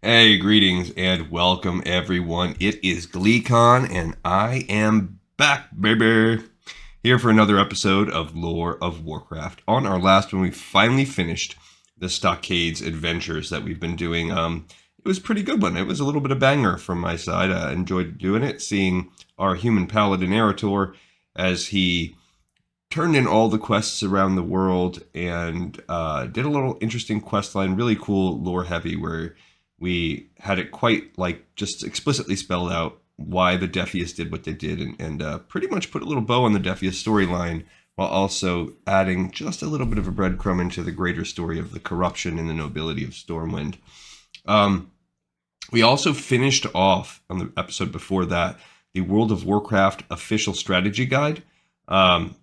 Hey, greetings and welcome everyone. It is GleeCon and I am back, baby. Here for another episode of Lore of Warcraft. On our last one, we finally finished the Stockades adventures that we've been doing. It was a pretty good one. It was a little bit of banger from my side. I enjoyed doing it, seeing our human paladin Erator as he turned in all the quests around the world and did a little interesting quest line, really cool lore heavy, where we had it quite like just explicitly spelled out why the Defias did what they did, and pretty much put a little bow on the Defias storyline while also adding just a little bit of a breadcrumb into the greater story of the corruption and the nobility of Stormwind. We also finished off on the episode before that the World of Warcraft official strategy guide.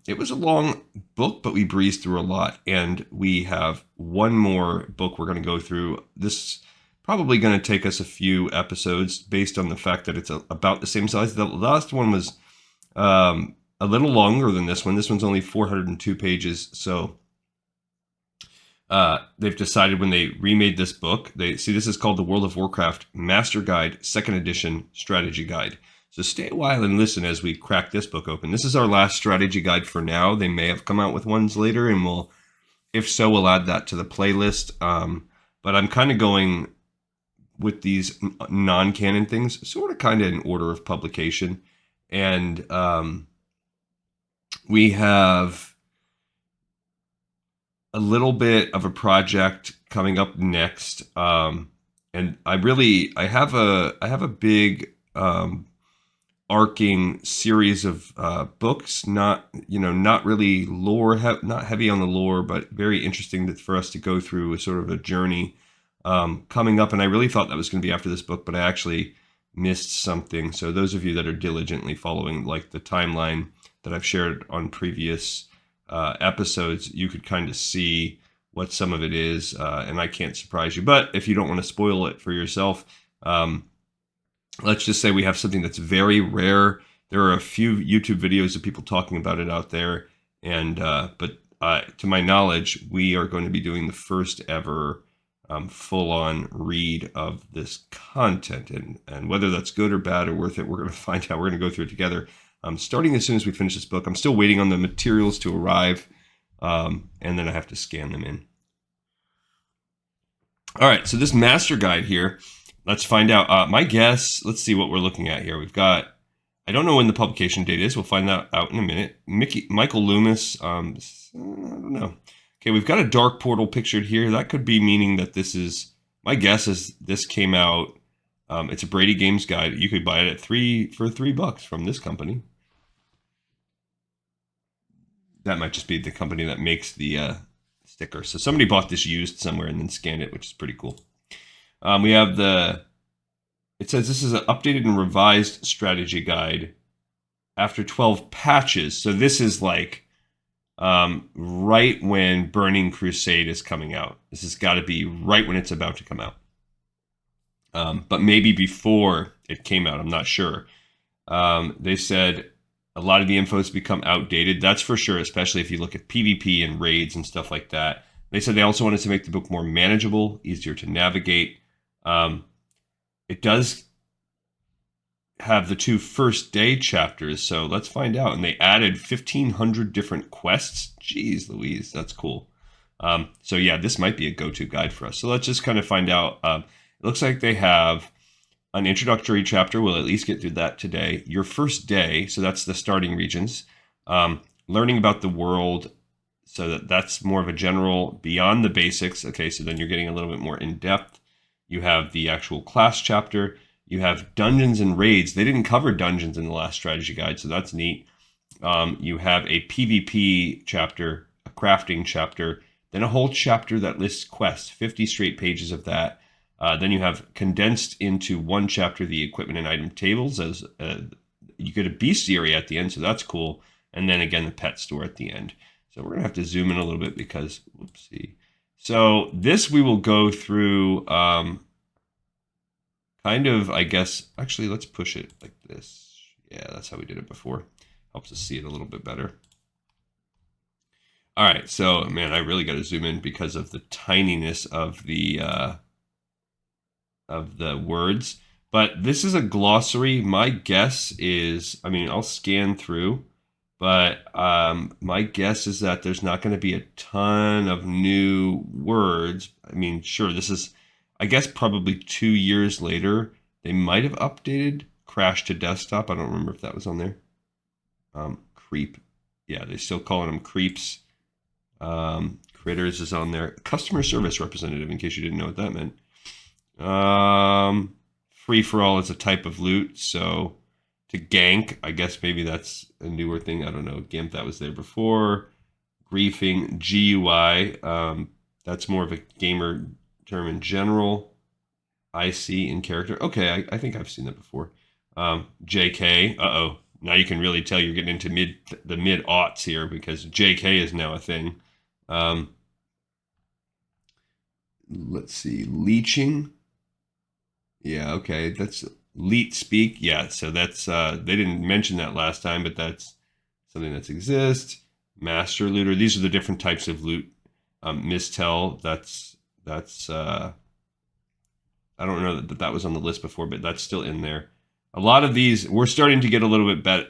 It was a long book, but we breezed through a lot, and we have one more book we're going to go through. This probably going to take us a few episodes based on the fact that it's about the same size. The last one was a little longer than this one. This one's only 402 pages. So they've decided when they remade this book, this is called the World of Warcraft Master Guide, 2nd Edition Strategy Guide. So stay a while and listen as we crack this book open. This is our last strategy guide for now. They may have come out with ones later, and if so, we'll add that to the playlist. But I'm kind of going with these non-canon things, sort of kind of in order of publication. And we have a little bit of a project coming up next. And I have a big arcing series of books, not really lore, not heavy on the lore, but very interesting for us to go through a sort of a journey coming up. And I really thought that was going to be after this book, but I actually missed something. So those of you that are diligently following like the timeline that I've shared on previous episodes, you could kind of see what some of it is, and I can't surprise you. But if you don't want to spoil it for yourself, let's just say we have something that's very rare. There are a few YouTube videos of people talking about it out there, and but to my knowledge, we are going to be doing the first ever full-on read of this content, and whether that's good or bad or worth it, we're going to find out. We're going to go through it together. Starting as soon as we finish this book. I'm still waiting on the materials to arrive, and then I have to scan them in. All right, so this master guide here, let's find out. My guess, let's see what we're looking at here. We've got, I don't know when the publication date is. We'll find that out in a minute. Michael Loomis, I don't know. Okay, we've got a dark portal pictured here. That could be meaning that this is, my guess is this came out, it's a Brady Games guide. You could buy it for $3 from this company. That might just be the company that makes the sticker. So somebody bought this used somewhere and then scanned it, which is pretty cool. We have it says this is an updated and revised strategy guide after 12 patches. So this is like right when Burning Crusade is coming out. This has got to be right when it's about to come out. But maybe before it came out, I'm not sure. They said a lot of the info has become outdated. That's for sure, especially if you look at PvP and raids and stuff like that. They said they also wanted to make the book more manageable, easier to navigate. It does have the 2 first day chapters, so let's find out. And they added 1,500 different quests. Jeez Louise, that's cool. So yeah, this might be a go-to guide for us. So let's just kind of find out. It looks like they have an introductory chapter. We'll at least get through that today. Your first day, so that's the starting regions. Learning about the world, so that's more of a general beyond the basics. Okay, so then you're getting a little bit more in depth. You have the actual class chapter. You have dungeons and raids. They didn't cover dungeons in the last strategy guide, so that's neat. You have a PvP chapter, a crafting chapter, then a whole chapter that lists quests, 50 straight pages of that. Then you have condensed into one chapter the equipment and item tables. As you get a bestiary at the end, so that's cool. And then again, the pet store at the end. So we're going to have to zoom in a little bit because, whoopsie. So this we will go through kind of, I guess, actually, let's push it like this. Yeah, that's how we did it before. Helps us see it a little bit better. All right, so, man, I really got to zoom in because of the tininess of the words. But this is a glossary. My guess is, I mean, I'll scan through, but my guess is that there's not going to be a ton of new words. I mean, sure, this is, I guess, probably 2 years later. They might have updated Crash to Desktop. I don't remember if that was on there. Creep. Yeah, they're still calling them creeps. Critters is on there. Customer service representative, in case you didn't know what that meant. Free for all is a type of loot, so to gank, I guess maybe that's a newer thing. I don't know. GIMP, that was there before. Griefing, GUI, that's more of a gamer term in general. IC in character. Okay, I think I've seen that before. JK, uh-oh. Now you can really tell you're getting into the mid-aughts here because JK is now a thing. Let's see, leeching. Yeah, okay, that's leet speak. Yeah, so that's they didn't mention that last time, but that's something that exists. Master looter. These are the different types of loot. Mistell. That's I don't know that was on the list before, but that's still in there. A lot of these, we're starting to get a little bit better.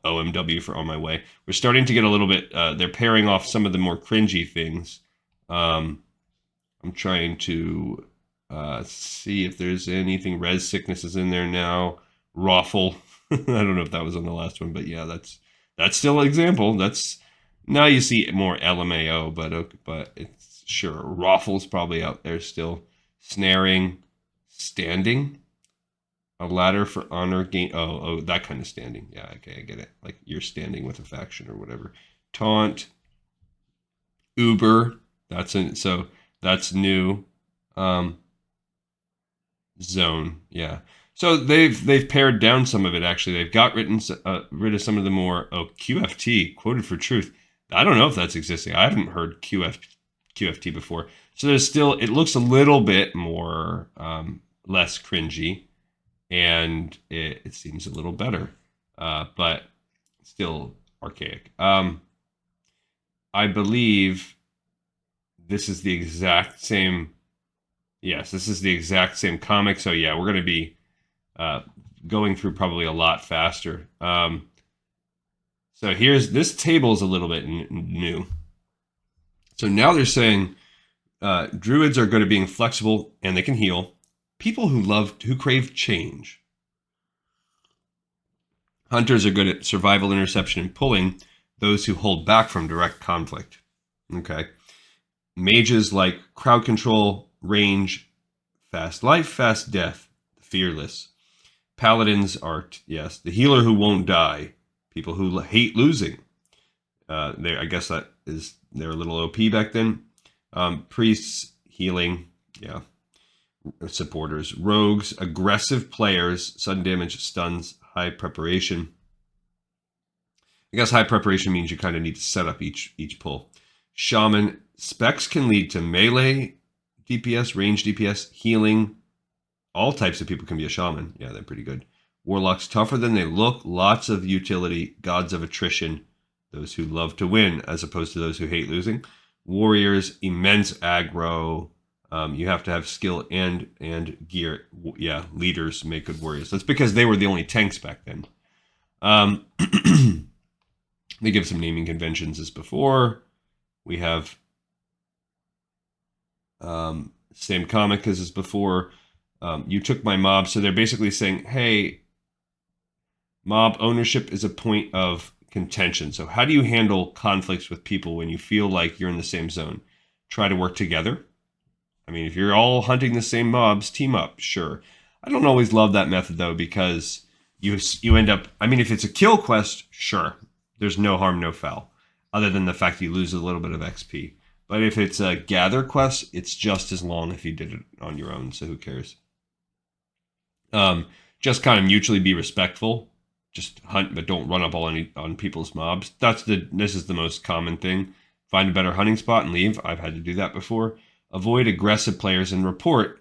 OMW for On My Way. We're starting to get a little bit, they're pairing off some of the more cringy things. I'm trying to see if there's anything. Res Sickness is in there now. Raffle. I don't know if that was on the last one, but yeah, that's still an example. That's, now you see more LMAO, but it's sure. Raffle's probably out there still. Snaring. Standing. A ladder for honor gain. Oh, that kind of standing. Yeah, okay, I get it. Like you're standing with a faction or whatever. Taunt. Uber. So that's new. Zone. Yeah. So they've pared down some of it. Actually, they've got rid of some of the more. Oh, QFT, quoted for truth. I don't know if that's existing. I haven't heard QFT before. So there's still. It looks a little bit more less cringy. And it seems a little better, but still archaic. I believe this is the exact same. Yes, this is the exact same comic. So yeah, we're going to be going through probably a lot faster. So this table is a little bit new. So now they're saying druids are good at being flexible and they can heal. People who crave change. Hunters are good at survival, interception, and pulling. Those who hold back from direct conflict. Okay. Mages like crowd control, range, fast life, fast death, fearless. Paladins are, yes, the healer who won't die. People who hate losing. I guess that is, they're a little OP back then. Priests, healing, yeah. Supporters, rogues, aggressive players, sudden damage, stuns, high preparation. I guess high preparation means you kind of need to set up each pull. Shaman, specs can lead to melee DPS, range DPS, healing. All types of people can be a shaman. Yeah, they're pretty good. Warlocks, tougher than they look, lots of utility, gods of attrition, those who love to win as opposed to those who hate losing. Warriors, immense aggro. You have to have skill and gear. Yeah, leaders make good warriors. That's because they were the only tanks back then. They give some naming conventions as before. We have same comic as before. You took my mob. So they're basically saying, hey, mob ownership is a point of contention. So how do you handle conflicts with people when you feel like you're in the same zone? Try to work together. I mean, if you're all hunting the same mobs, team up, sure. I don't always love that method, though, because you end up... I mean, if it's a kill quest, sure. There's no harm, no foul, other than the fact you lose a little bit of XP. But if it's a gather quest, it's just as long if you did it on your own, so who cares? Just kind of mutually be respectful. Just hunt, but don't run up on people's mobs. This is the most common thing. Find a better hunting spot and leave. I've had to do that before. Avoid aggressive players and report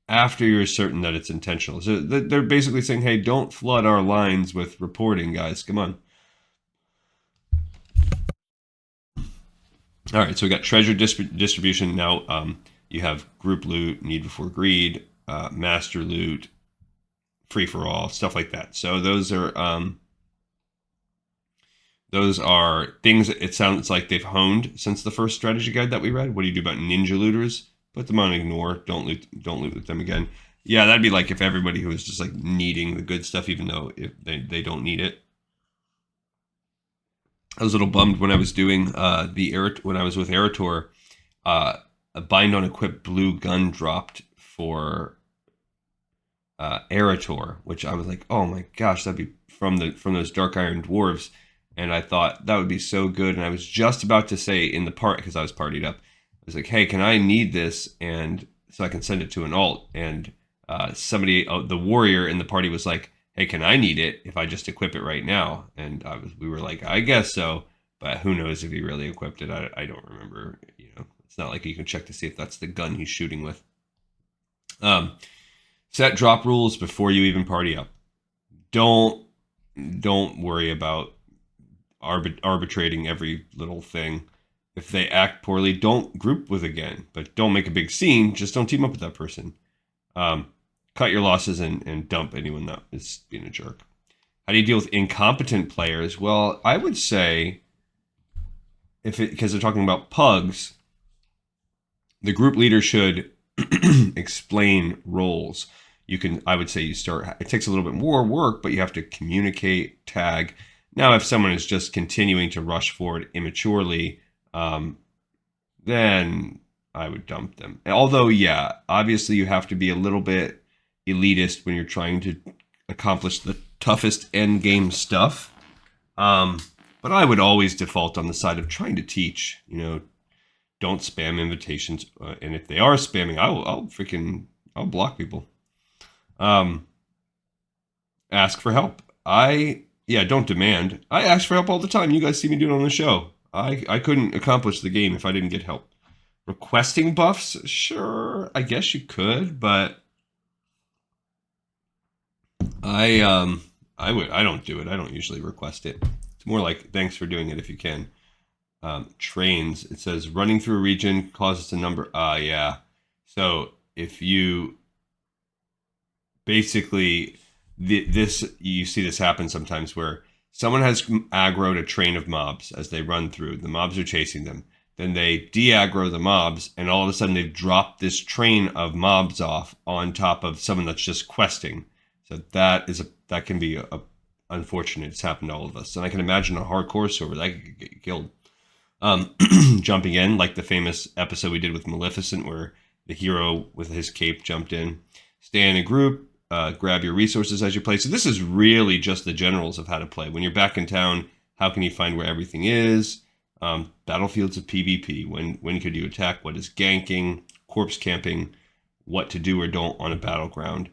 after you're certain that it's intentional. So they're basically saying, hey, don't flood our lines with reporting, guys. Come on. All right, so we got treasure distribution. Now you have group loot, need before greed, master loot, free for all, stuff like that. So those are things that it sounds like they've honed since the first strategy guide that we read. What do you do about ninja looters? Put them on ignore. Don't loot with them again. Yeah, that'd be like if everybody who was just like needing the good stuff, even though if they don't need it. I was a little bummed when I was doing when I was with Erator, a bind on equip blue gun dropped for Erator, which I was like, oh my gosh, that'd be from those Dark Iron Dwarves. And I thought that would be so good. And I was just about to say in the part, because I was partied up, I was like, hey, can I need this? And so I can send it to an alt. And somebody, the warrior in the party was like, hey, can I need it if I just equip it right now? And we were like, I guess so. But who knows if he really equipped it? I don't remember. It's not like you can check to see if that's the gun he's shooting with. Set drop rules before you even party up. Don't worry about arbitrating every little thing. If they act poorly, don't group with again, but don't make a big scene. Just don't team up with that person. Cut your losses and dump anyone that is being a jerk. How do you deal with incompetent players? Well, I would say because they're talking about pugs, the group leader should explain roles. I would say it takes a little bit more work, but you have to communicate, tag. Now, if someone is just continuing to rush forward immaturely, then I would dump them. Although, yeah, obviously you have to be a little bit elitist when you're trying to accomplish the toughest end game stuff. But I would always default on the side of trying to teach. Don't spam invitations, and if they are spamming, I'll block people. Ask for help. Don't demand. I ask for help all the time. You guys see me do it on the show. I couldn't accomplish the game if I didn't get help. Requesting buffs? Sure, I guess you could, but I don't do it. I don't usually request it. It's more like thanks for doing it if you can. Trains. It says running through a region causes a number. Yeah. So if you basically you see this happen sometimes where someone has aggroed a train of mobs as they run through. The mobs are chasing them. Then they de-aggro the mobs, and all of a sudden they've dropped this train of mobs off on top of someone that's just questing. So that can be unfortunate. It's happened to all of us. And I can imagine a hardcore server that could get killed. Jumping in, like the famous episode we did with Maleficent where the hero with his cape jumped in. Stay in a group. Grab your resources as you play. So this is really just the generals of how to play. When you're back in town, how can you find where everything is? Battlefields of PvP. When could you attack? What is ganking? Corpse camping. What to do or don't on a battleground.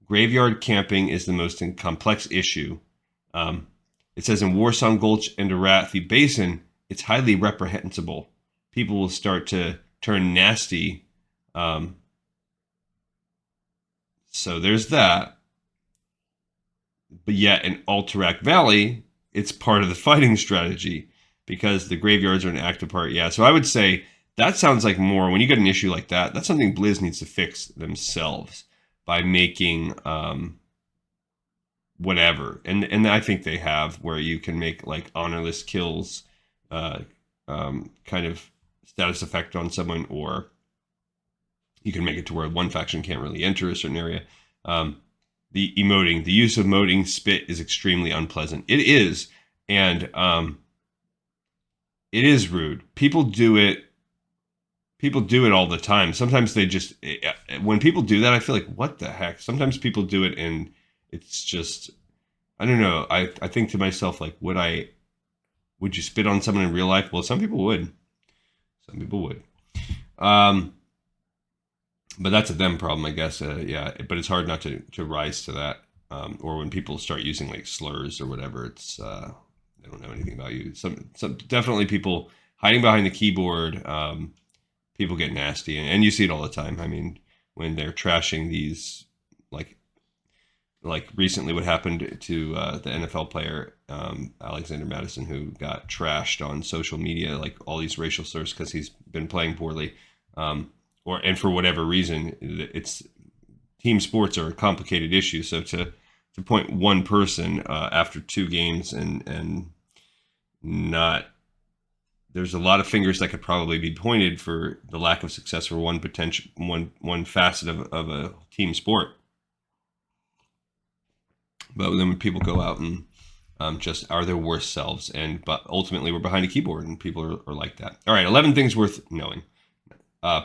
Graveyard camping is the most complex issue. It says in Warsong Gulch and Arathi Basin, it's highly reprehensible. People will start to turn nasty. So there's that. But yet in Alterac Valley, it's part of the fighting strategy because the graveyards are an active part. Yeah, so I would say that sounds like more, when you get an issue like that, that's something Blizz needs to fix themselves by making whatever. And I think they have, where you can make like honorless kills kind of status effect on someone, or you can make it to where one faction can't really enter a certain area. The use of emoting spit is extremely unpleasant. It is, and it is rude. People do it all the time. Sometimes they just, when people do that, I feel like, what the heck? Sometimes people do it and it's just, I don't know. I think to myself, like, would you spit on someone in real life? Well, some people would. But that's a them problem, I guess. Yeah, but it's hard not to rise to that. Or when people start using like slurs or whatever, it's they don't know anything about you. Some definitely people hiding behind the keyboard. People get nasty, and you see it all the time. I mean, when they're trashing these, like recently, what happened to the NFL player Alexander Madison, who got trashed on social media, like all these racial slurs because he's been playing poorly. And for whatever reason, it's team sports are a complicated issue. So to point one person after 2 games and not, there's a lot of fingers that could probably be pointed for the lack of success for one facet of a team sport. But then when people go out and just are their worst selves, but ultimately we're behind a keyboard and people are like that. All right, 11 things worth knowing.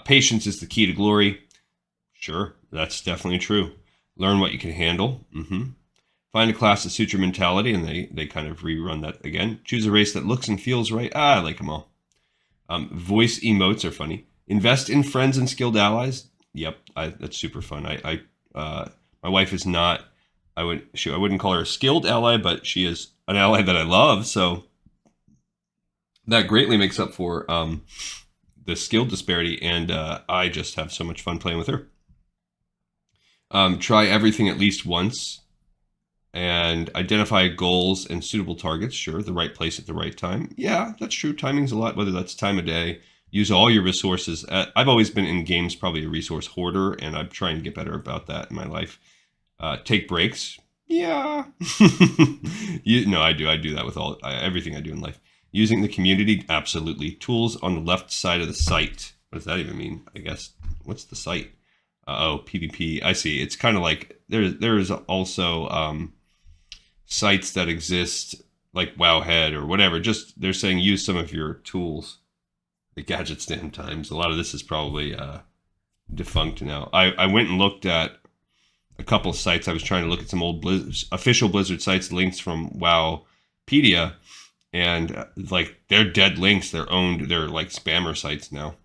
Patience is the key to glory. Sure, that's definitely true. Learn what you can handle. Find a class that suits your mentality, and they kind of rerun that again. Choose a race that looks and feels right. I like them all. Voice emotes are funny. Invest in friends and skilled allies. Yep, that's super fun. My wife is not. I wouldn't call her a skilled ally, but she is an ally that I love. So that greatly makes up for the skill disparity, and I just have so much fun playing with her. Try everything at least once, and identify goals and suitable targets. Sure, the right place at the right time. Yeah, that's true. Timing's a lot, whether that's time of day. Use all your resources. I've always been in games probably a resource hoarder, and I'm trying to get better about that in my life. Take breaks. Yeah. I do. I do that with everything I do in life. Using the community. Absolutely. Tools on the left side of the site. What does that even mean? I guess. What's the site? PvP. I see. It's kind of like there's also sites that exist like Wowhead or whatever. Just they're saying use some of your tools. The gadget stand times. A lot of this is probably defunct now. I went and looked at a couple of sites. I was trying to look at some old official Blizzard sites, links from Wowpedia, and like they're dead links. They're like spammer sites now.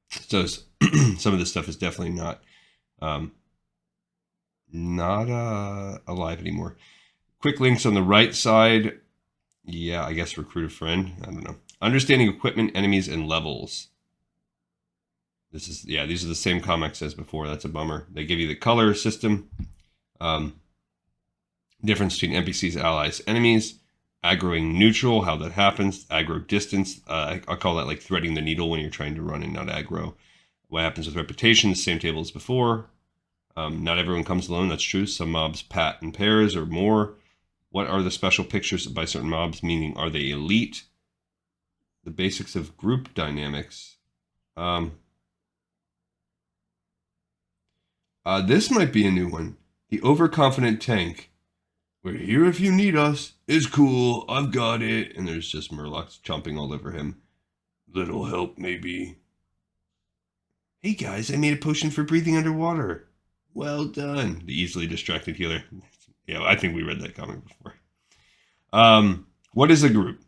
So some of this stuff is definitely not alive anymore. Quick links on the right side. Yeah, I guess recruit a friend. I don't know. Understanding equipment, enemies, and levels. These are the same comics as before. That's a bummer. They give you the color system. Difference between NPCs, allies, enemies. Aggroing neutral, how that happens. Aggro distance. I call that like threading the needle when you're trying to run and not aggro. What happens with reputation? Same table as before. Not everyone comes alone. That's true. Some mobs pat in pairs or more. What are the special pictures by certain mobs? Meaning, are they elite? The basics of group dynamics. This might be a new one. The overconfident tank. We're here if you need us. It's cool. I've got it. And there's just Murlocs chomping all over him. Little help, maybe. Hey guys, I made a potion for breathing underwater. Well done. The easily distracted healer. Yeah, I think we read that comic before. What is a group?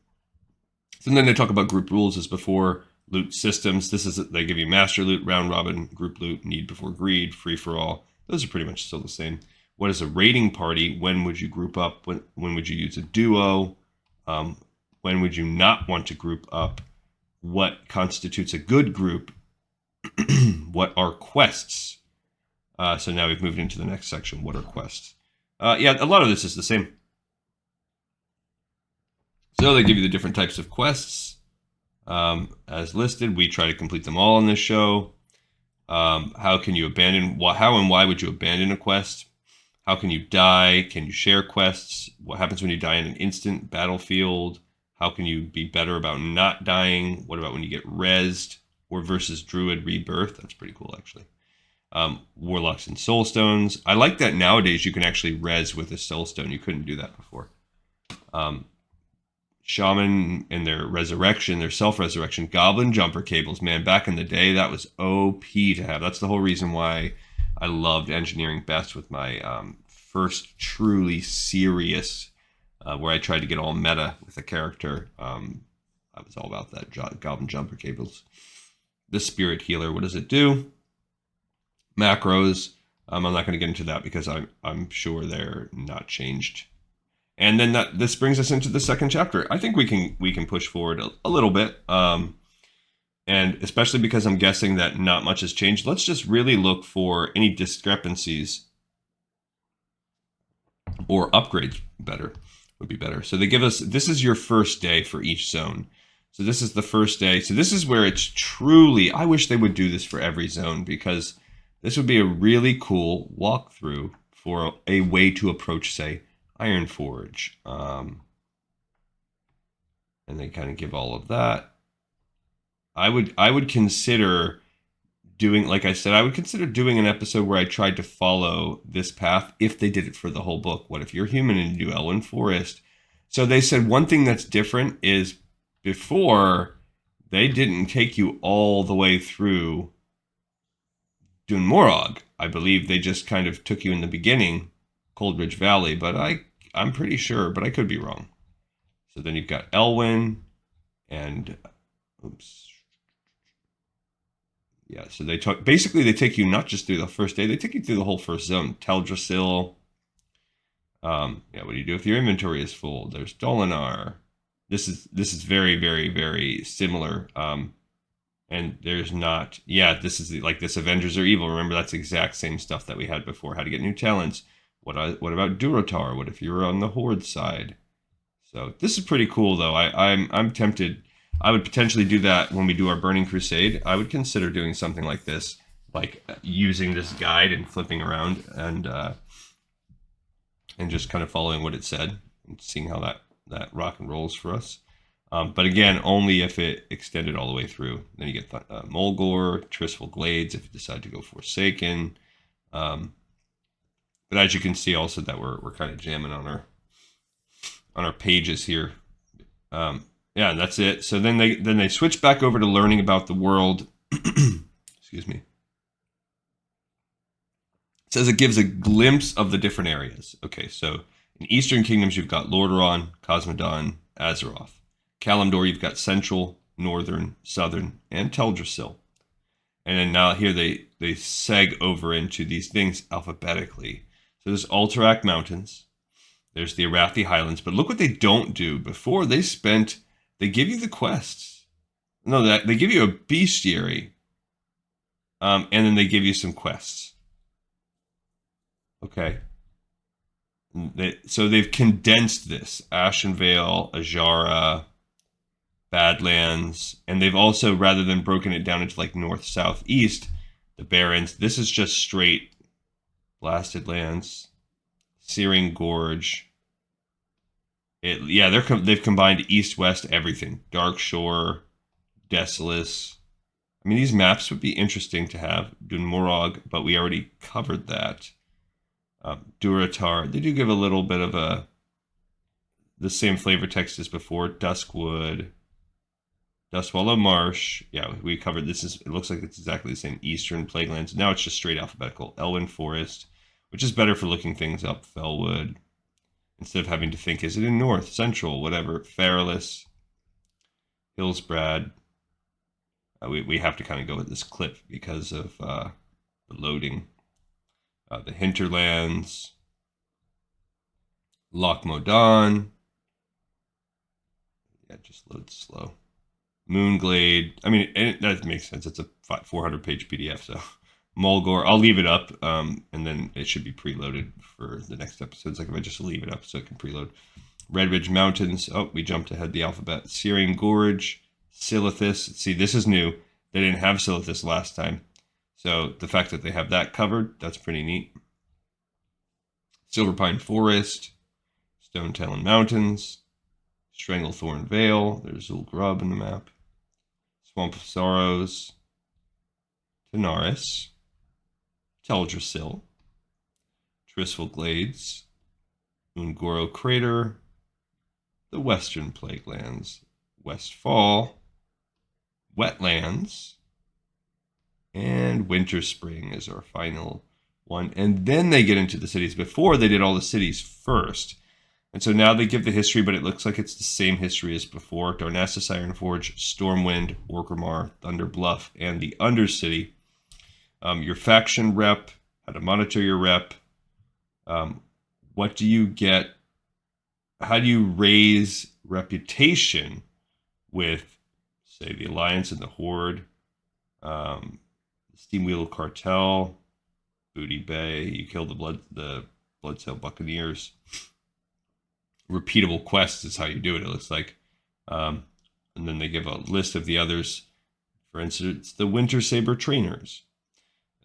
So then they talk about group rules as before. Loot systems. They give you master loot, round robin, group loot, need before greed, free for all. Those are pretty much still the same. What is a raiding party? When would you group up? When would you use a duo? When would you not want to group up? What constitutes a good group? What are quests? So now we've moved into the next section. What are quests? Yeah, a lot of this is the same. So they give you the different types of quests as listed. We try to complete them all on this show. How can you abandon? How and why would you abandon a quest? How can you die? Can you share quests? What happens when you die in an instant battlefield? How can you be better about not dying? What about when you get rezzed? Or versus Druid Rebirth? That's pretty cool, actually. Warlocks and Soulstones. I like that nowadays you can actually res with a Soulstone. You couldn't do that before. Shaman and their resurrection, their self-resurrection. Goblin jumper cables. Man, back in the day, that was OP to have. That's the whole reason why I loved engineering best with my first truly serious, where I tried to get all meta with a character. I was all about that Goblin jumper cables. The Spirit Healer, what does it do? Macros. I'm not going to get into that because I'm sure they're not changed. And then this brings us into the second chapter. I think we can push forward a little bit, and especially because I'm guessing that not much has changed. Let's just really look for any discrepancies or upgrades. Would be better. So they give us, this is your first day for each zone. So this is the first day. So this is where it's truly, I wish they would do this for every zone, because This would be a really cool walkthrough for a way to approach, say, Ironforge. And they kind of give all of that. I would consider doing, like I said, I would consider doing an episode where I tried to follow this path if they did it for the whole book. What if you're human and you do Elwyn Forest? So they said one thing that's different is before they didn't take you all the way through Dun Morog. I believe they just kind of took you in the beginning, Cold Ridge Valley, but I'm pretty sure, but I could be wrong. So then you've got Elwyn and oops. Yeah, so they take you not just through the first day, they take you through the whole first zone. Teldrassil. Yeah, what do you do if your inventory is full? There's Dolinar. This is very, very, very similar. And there's not, yeah, this is like this Avengers are evil. Remember, that's the exact same stuff that we had before. How to get new talents. What about Durotar? What if you were on the Horde side? So this is pretty cool, though. I'm tempted. I would potentially do that when we do our Burning Crusade. I would consider doing something like this, like using this guide and flipping around and just kind of following what it said and seeing how that rock and rolls for us. But again, only if it extended all the way through. Then you get Mulgore, Tristful Glades if you decide to go Forsaken. But as you can see, also that we're kind of jamming on our pages here. Yeah, and that's it. So then they switch back over to learning about the world. Excuse me. It says it gives a glimpse of the different areas. Okay, so in Eastern Kingdoms, you've got Lordaeron, Cosmodon, Azeroth. Kalimdor, you've got Central, Northern, Southern, and Teldrassil. And then now here they seg over into these things alphabetically. So there's Alterac Mountains. There's the Arathi Highlands. But look what they don't do. Before, they give you the quests. No, they give you a bestiary. And then they give you some quests. Okay. So they've condensed this. Ashenvale, Ajara, Badlands, and they've also, rather than broken it down into like north, south, east, the Barrens, this is just straight Blasted Lands, Searing Gorge. They've combined east, west, everything. Dark Shore, Desolace. I mean, these maps would be interesting to have. Dun Morog, but we already covered that. Durotar, they do give a little bit of the same flavor text as before. Duskwood, Dustwallow Marsh. Yeah, we covered this. It looks like it's exactly the same. Eastern Plaguelands. Now it's just straight alphabetical. Elwyn Forest, which is better for looking things up. Felwood, instead of having to think, is it in north, central, whatever. Feralis, Hillsbrad. We have to kind of go with this clip because of the loading. The Hinterlands, Loch Modan. Yeah, just loads slow. Moonglade. I mean, that makes sense. It's a 400-page PDF. So Mulgore, I'll leave it up, and then it should be preloaded for the next episodes. Like if I just leave it up so it can preload. Red Ridge Mountains. Oh, we jumped ahead the alphabet. Searing Gorge, Silithus. See, this is new. They didn't have Silithus last time. So the fact that they have that covered, that's pretty neat. Silverpine Forest, Stone Talon Mountains, Stranglethorn Vale. There's Zul'Grub in the map. Swamp of Sorrows, Tanaris, Teldrassil, Tristful Glades, Ungoro Crater, the Western Plaguelands, Westfall, Wetlands, and Winter Spring is our final one. And then they get into the cities. Before, they did all the cities first. And so now they give the history, but it looks like it's the same history as before. Darnassus, Ironforge, Stormwind, Orgrimmar, Thunder Bluff, and the Undercity. Your faction rep, how to monitor your rep. What do you get? How do you raise reputation with, say, the Alliance and the Horde? Steamwheel Cartel, Booty Bay. You kill the Bloodsail Buccaneers. Repeatable quests is how you do it. It looks like, and then they give a list of the others. For instance, the Winter Saber Trainers,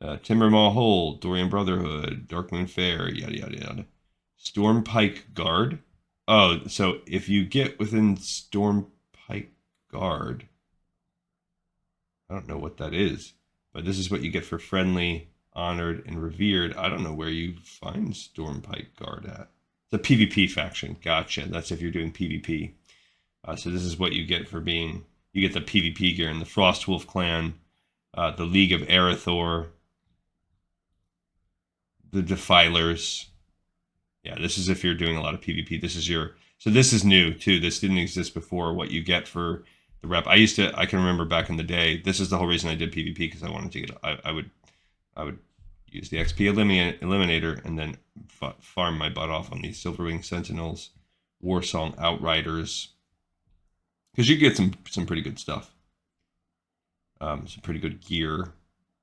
Timbermaw Hold, Dorian Brotherhood, Darkmoon Fair, yada yada yada. Stormpike Guard. Oh, so if you get within Stormpike Guard, I don't know what that is, but this is what you get for friendly, honored, and revered. I don't know where you find Stormpike Guard at. It's a PvP faction. Gotcha. That's if you're doing PvP. So this is what you get for being. You get the PvP gear in the Frostwolf clan, the League of Arathor, the Defilers. Yeah, this is if you're doing a lot of PvP. This is your. So this is new too. This didn't exist before. What you get for the rep. I can remember back in the day. This is the whole reason I did PvP, because I wanted to get. I would use the XP Eliminator and then farm my butt off on these Silverwing Sentinels, Warsong Outriders, because you get some pretty good stuff. Some pretty good gear,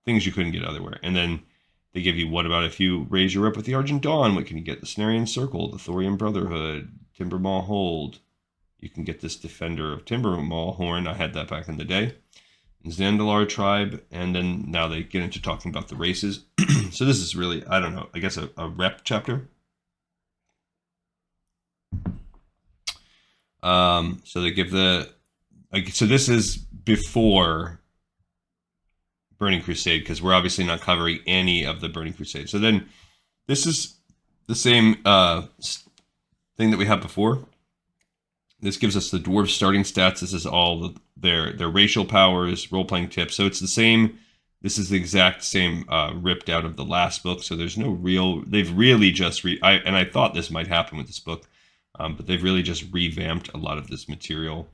things you couldn't get otherwhere. And then they give you, what about if you raise your rep with the Argent Dawn? What can you get? The Cenarian Circle, the Thorian Brotherhood, Timbermaw Hold. You can get this Defender of Timbermaw Horn. I had that back in the day. Zandalar Tribe, and then now they get into talking about the races. So this is really, I don't know, I guess a rep chapter. So they give so this is before Burning Crusade, because we're obviously not covering any of the Burning Crusade. So then this is the same thing that we had before. This gives us the dwarves starting stats. This is all their racial powers, role-playing tips. So it's the same. This is the exact same ripped out of the last book. So there's no real. They've really just and I thought this might happen with this book, but they've really just revamped a lot of this material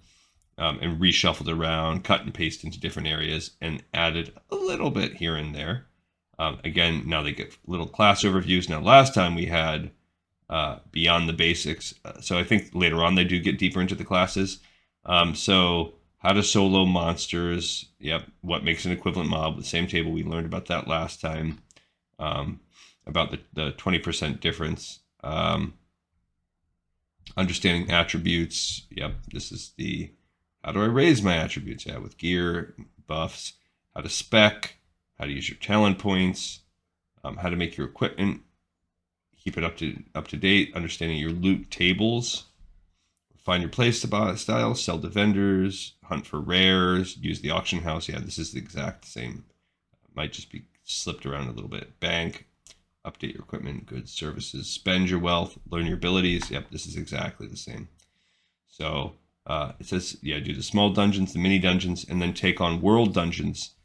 and reshuffled around, cut and paste into different areas, and added a little bit here and there. Again, now they get little class overviews. Now last time we had beyond the basics. So I think later on they do get deeper into the classes. So how to solo monsters. Yep. What makes an equivalent mob? The same table. We learned about that last time. About the 20% difference. Understanding attributes. Yep. This is the, how do I raise my attributes? Yeah, with gear, buffs. How to spec. How to use your talent points. How to make your equipment. Keep it up to date, understanding your loot tables, find your play style, sell to vendors, hunt for rares, use the auction house. Yeah, this is the exact same. Might just be slipped around a little bit. Bank, update your equipment, goods, services, spend your wealth, learn your abilities. Yep, this is exactly the same. So it says, yeah, do the small dungeons, the mini dungeons, and then take on world dungeons.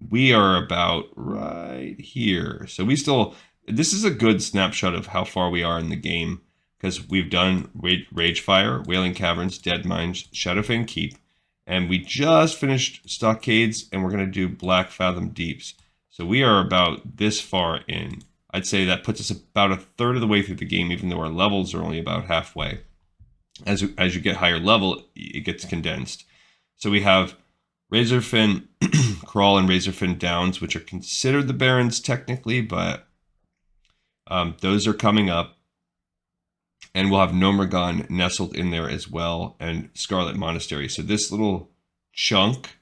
We are about right here. So this is a good snapshot of how far we are in the game, because we've done Ragefire, Wailing Caverns, Dead Mines, Shadowfang Keep, and we just finished Stockades, and we're going to do Black Fathom Deeps. So we are about this far in. I'd say that puts us about a third of the way through the game, even though our levels are only about halfway. As you get higher level, it gets condensed. So we have Razorfin, Crawl, and Razorfin Downs, which are considered the Barrens technically, but those are coming up. And we'll have Nomergon nestled in there as well, and Scarlet Monastery. So this little chunk,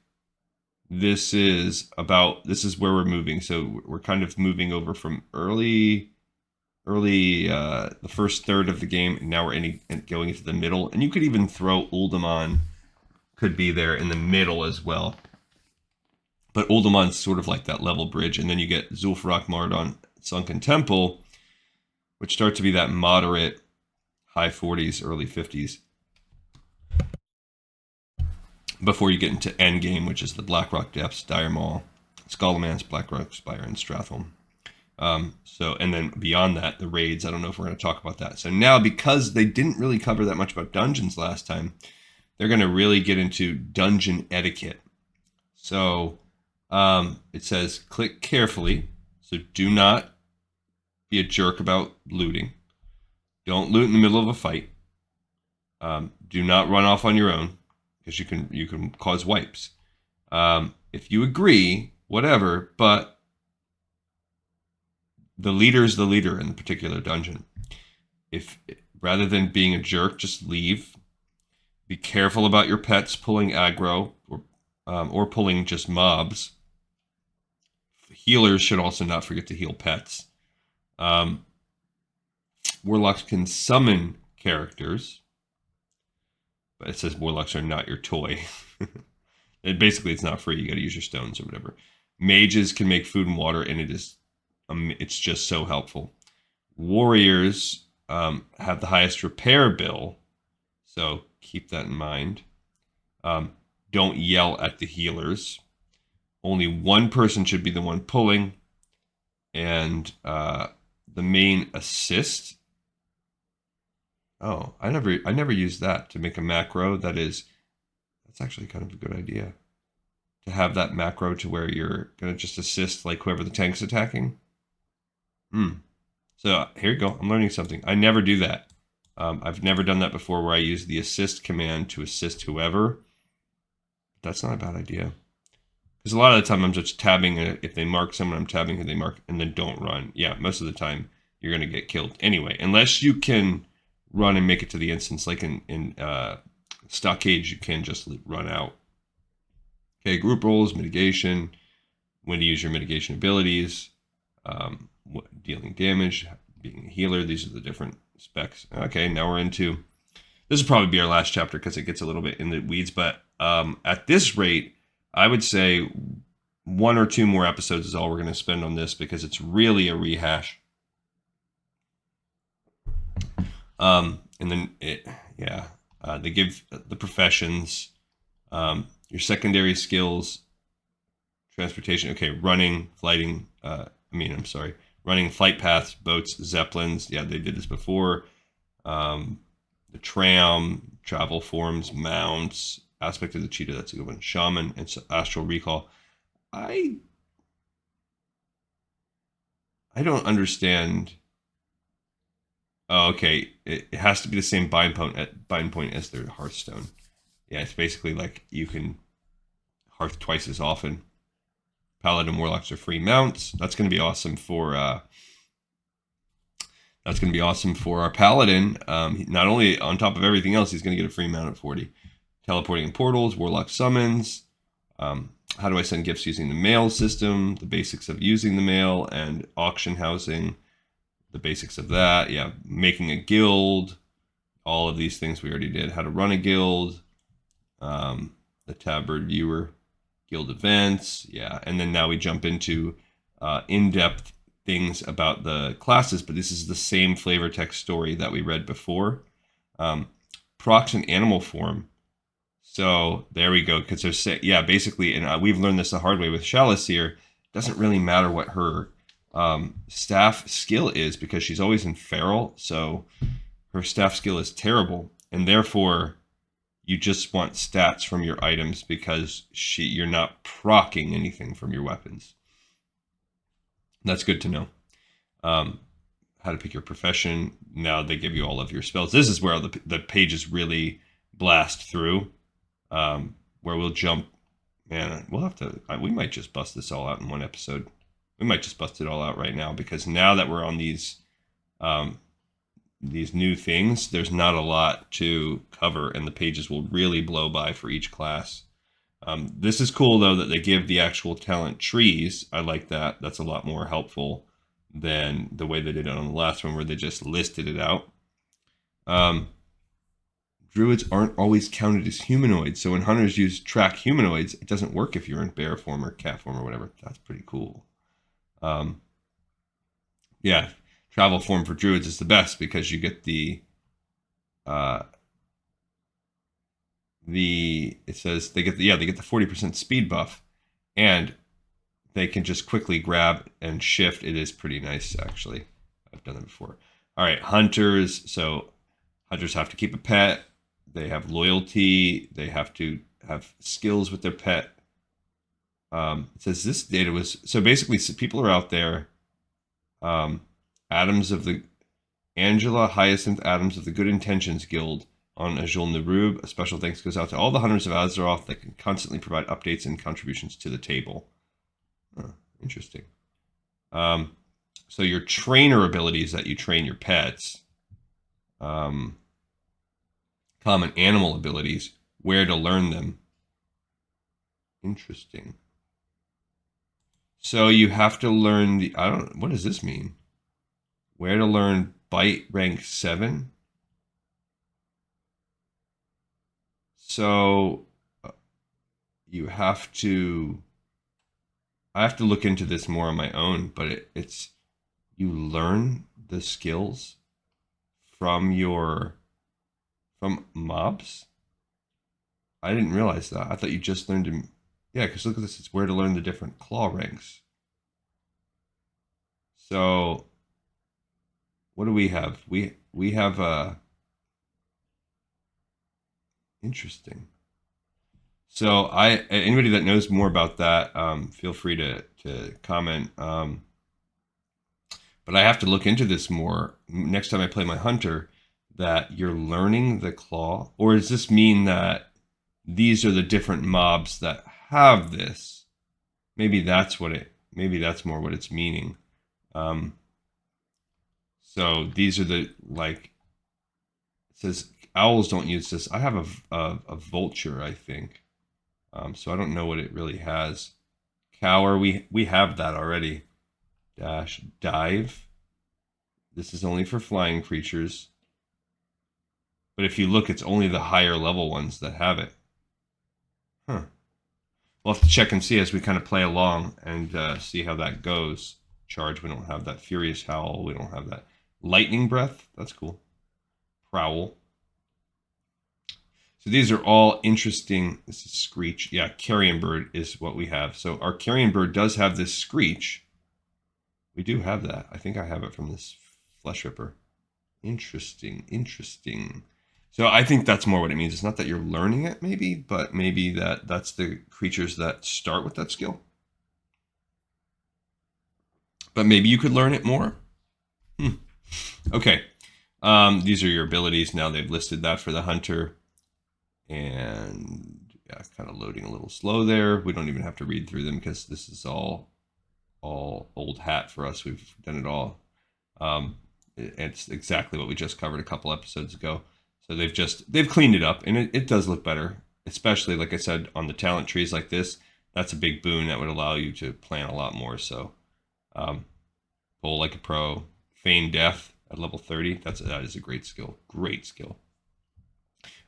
this is where we're moving. So we're kind of moving over from early the first third of the game, and now we're going into the middle. And you could even throw Uldaman, could be there in the middle as well. But Uldaman's sort of like that level bridge. And then you get Zul'Farrak Mardon Sunken Temple, which start to be that moderate high 40s, early 50s. Before you get into Endgame, which is the Blackrock Depths, Dire Maul, Skullman's, Blackrock Spire, and Strathholm. And then beyond that, the raids. I don't know if we're going to talk about that. So now, because they didn't really cover that much about dungeons last time, they're going to really get into dungeon etiquette. So it says, click carefully. So do not be a jerk about looting. Don't loot in the middle of a fight. Do not run off on your own, because you can cause wipes. If you agree, whatever, but the leader is the leader in the particular dungeon. If rather than being a jerk, just leave. Be careful about your pets pulling aggro or pulling just mobs. Healers should also not forget to heal pets. Warlocks can summon characters, but it says warlocks are not your toy. Basically, it's not free. You got to use your stones or whatever. Mages can make food and water, and it's just so helpful. Warriors have the highest repair bill, so keep that in mind. Don't yell at the healers. Only one person should be the one pulling, and the main assist. Oh, I never used that to make a macro. That's actually kind of a good idea. To have that macro to where you're gonna just assist like whoever the tank's attacking. So here you go. I'm learning something. I never do that. I've never done that before where I use the assist command to assist whoever. That's not a bad idea. Because a lot of the time I'm just tabbing, if they mark someone, I'm tabbing who they mark, and then don't run. Yeah, most of the time you're going to get killed anyway. Unless you can run and make it to the instance, like in Stockade, you can just run out. Okay, group roles, mitigation, when to use your mitigation abilities, dealing damage, being a healer. These are the different specs. Okay, now we're into, this will probably be our last chapter because it gets a little bit in the weeds, but at this rate, I would say 1 or 2 more episodes is all we're going to spend on this because it's really a rehash. And then they give the professions, your secondary skills, transportation. Okay, running, running, flight paths, boats, zeppelins. Yeah, they did this before. The tram, travel forms, mounts, aspect of the cheetah. That's a good one. Shaman and astral recall. I don't understand. Oh, okay. It has to be the same bind point as their Hearthstone. Yeah, it's basically like you can hearth twice as often. Paladin warlocks are free mounts. That's going to be awesome for our paladin. Not only on top of everything else, he's going to get a free mount at 40. Teleporting in portals, warlock summons. How do I send gifts using the mail system? The basics of using the mail and auction housing. The basics of that. Yeah, making a guild. All of these things we already did. How to run a guild. The Tabbird viewer. Guild events. Yeah, and then now we jump into in-depth things about the classes, but this is the same flavor text story that we read before. Procs in animal form. So there we go. Because they're basically, and we've learned this the hard way with Chalice here. It doesn't really matter what her staff skill is because she's always in feral. So her staff skill is terrible, and therefore you just want stats from your items because you're not proccing anything from your weapons. That's good to know. How to pick your profession. Now they give you all of your spells. This is where the pages really blast through. Where we'll jump. Man, we'll have to. We might just bust this all out in one episode. We might just bust it all out right now because now that we're on these new things, there's not a lot to cover, and the pages will really blow by for each class. This is cool, though, that they give the actual talent trees. I like that. That's a lot more helpful than the way they did it on the last one, where they just listed it out. Druids aren't always counted as humanoids, so when hunters use track humanoids, it doesn't work if you're in bear form or cat form or whatever. That's pretty cool. Yeah, travel form for druids is the best because you get it says they get the 40% speed buff, and they can just quickly grab and shift. It is pretty nice, actually. I've done it before. All right, hunters. So hunters have to keep a pet. They have loyalty. They have to have skills with their pet. It says this data was, so basically people are out there. Adams of the Angela Hyacinth Adams of the Good Intentions Guild on Azul Narub. A special thanks goes out to all the hunters of Azeroth that can constantly provide updates and contributions to the table. Interesting. So your trainer abilities that you train your pets. Common animal abilities, where to learn them. Interesting. So you have to learn the, I don't, what does this mean? Where to learn bite rank 7? So you have to, I have to look into this more on my own, but it's, you learn the skills from from mobs. I didn't realize that. I thought you just learned to, yeah, because look at this. It's where to learn the different claw ranks. So what do we have? We have interesting. So anybody that knows more about that, feel free to comment. But I have to look into this more next time I play my hunter. That you're learning the claw, or does this mean that these are the different mobs that have this? Maybe that's what it. Maybe that's more what it's meaning. So these are the, like, it says owls don't use this. I have a vulture, I think. So I don't know what it really has. Cower, we have that already. Dash, dive. This is only for flying creatures. But if you look, it's only the higher level ones that have it. Huh. We'll have to check and see as we kind of play along and see how that goes. Charge, we don't have that. Furious Howl, we don't have that. Lightning Breath, that's cool. Prowl. So these are all interesting. This is Screech. Yeah, Carrion Bird is what we have. So our Carrion Bird does have this Screech. We do have that. I think I have it from this Flesh Ripper. Interesting, interesting. So I think that's more what it means. It's not that you're learning it, maybe, but maybe that's the creatures that start with that skill. But maybe you could learn it more. Okay. These are your abilities. Now they've listed that for the hunter. And yeah, kind of loading a little slow there. We don't even have to read through them because this is all old hat for us. We've done it all. It's exactly what we just covered a couple episodes ago. So they've cleaned it up, and it does look better, especially like I said on the talent trees like this. That's a big boon that would allow you to plan a lot more. So Bowl Like a Pro, Feign Death at level 30. That is a great skill. Great skill.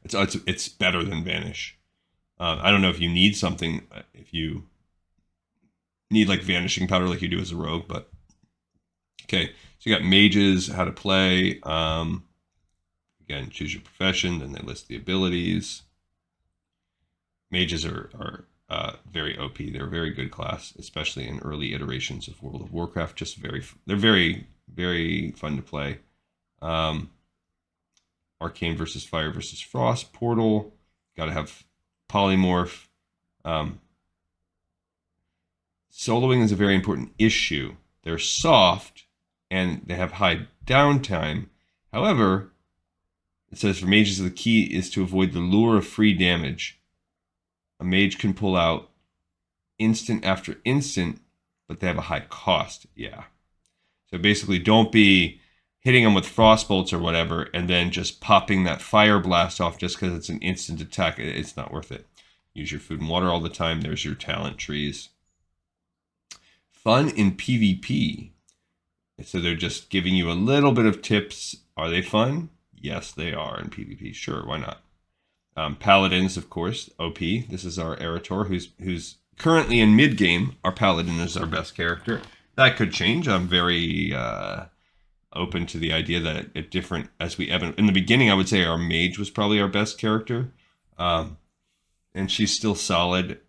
It's better than Vanish. I don't know if you need something, if you need like Vanishing Powder like you do as a rogue, but okay. So you got mages, how to play. Again, choose your profession. Then they list the abilities. Mages are very OP. They're a very good class, especially in early iterations of World of Warcraft. They're very, very fun to play. Arcane versus Fire versus Frost, Portal. Got to have Polymorph. Soloing is a very important issue. They're soft and they have high downtime. However, it says for mages, the key is to avoid the lure of free damage. A mage can pull out instant after instant, but they have a high cost. Yeah. So basically, don't be hitting them with frostbolts or whatever, and then just popping that fire blast off just because it's an instant attack. It's not worth it. Use your food and water all the time. There's your talent trees. Fun in PvP. So they're just giving you a little bit of tips. Are they fun? Yes, they are in PvP. Sure, why not? Paladins, of course, OP. This is our Erator, who's currently in mid game. Our Paladin is our best character. That could change. I'm very open to the idea that at different as we ebb in the beginning, I would say our Mage was probably our best character, and she's still solid.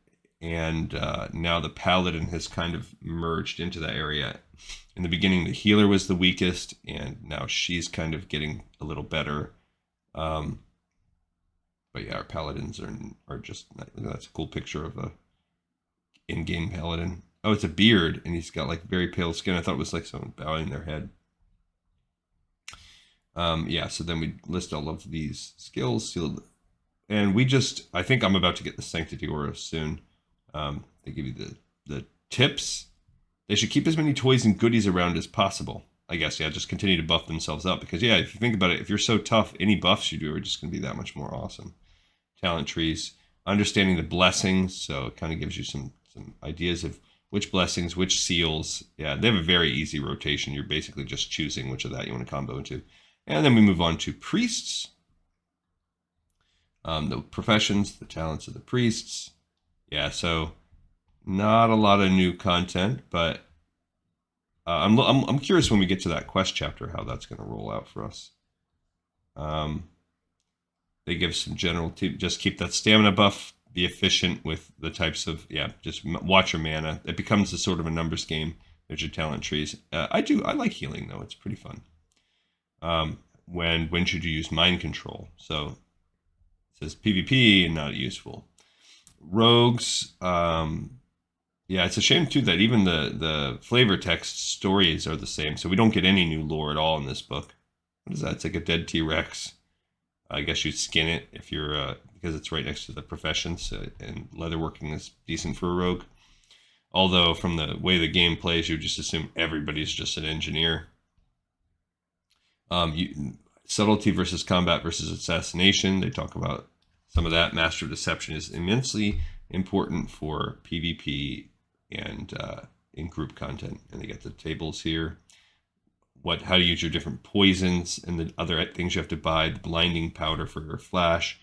And now the Paladin has kind of merged into that area. In the beginning, the healer was the weakest, and now she's kind of getting a little better. But yeah, our Paladins are just, that's a cool picture of a in-game Paladin. Oh, it's a beard, and he's got like very pale skin. I thought it was like someone bowing their head. Yeah, so then we list all of these skills, and I think I'm about to get the Sanctity Aura soon. They give you the tips. They should keep as many toys and goodies around as possible. I guess, yeah, just continue to buff themselves up because, yeah, if you think about it, if you're so tough, any buffs you do are just going to be that much more awesome. Talent trees, understanding the blessings, so it kind of gives you some ideas of which blessings, which seals. Yeah, they have a very easy rotation. You're basically just choosing which of that you want to combo into. And then we move on to priests. The professions, the talents of the priests. Yeah, so not a lot of new content, but I'm curious when we get to that quest chapter how that's going to roll out for us. They give some general just keep that stamina buff, be efficient with the types of just watch your mana. It becomes a sort of a numbers game. There's your talent trees. I like healing though. It's pretty fun. When should you use mind control? So it says PvP and not useful. Rogues. Yeah, it's a shame too that even the flavor text stories are the same. So we don't get any new lore at all in this book. What is that? It's like a dead T-Rex. I guess you'd skin it if you're because it's right next to the professions, and leatherworking is decent for a rogue. Although from the way the game plays, you just assume everybody's just an engineer. Subtlety versus combat versus assassination. They talk about some of that. Master of Deception is immensely important for PvP and in group content. And they get the tables here. How to use your different poisons and the other things you have to buy. The blinding powder for your flash.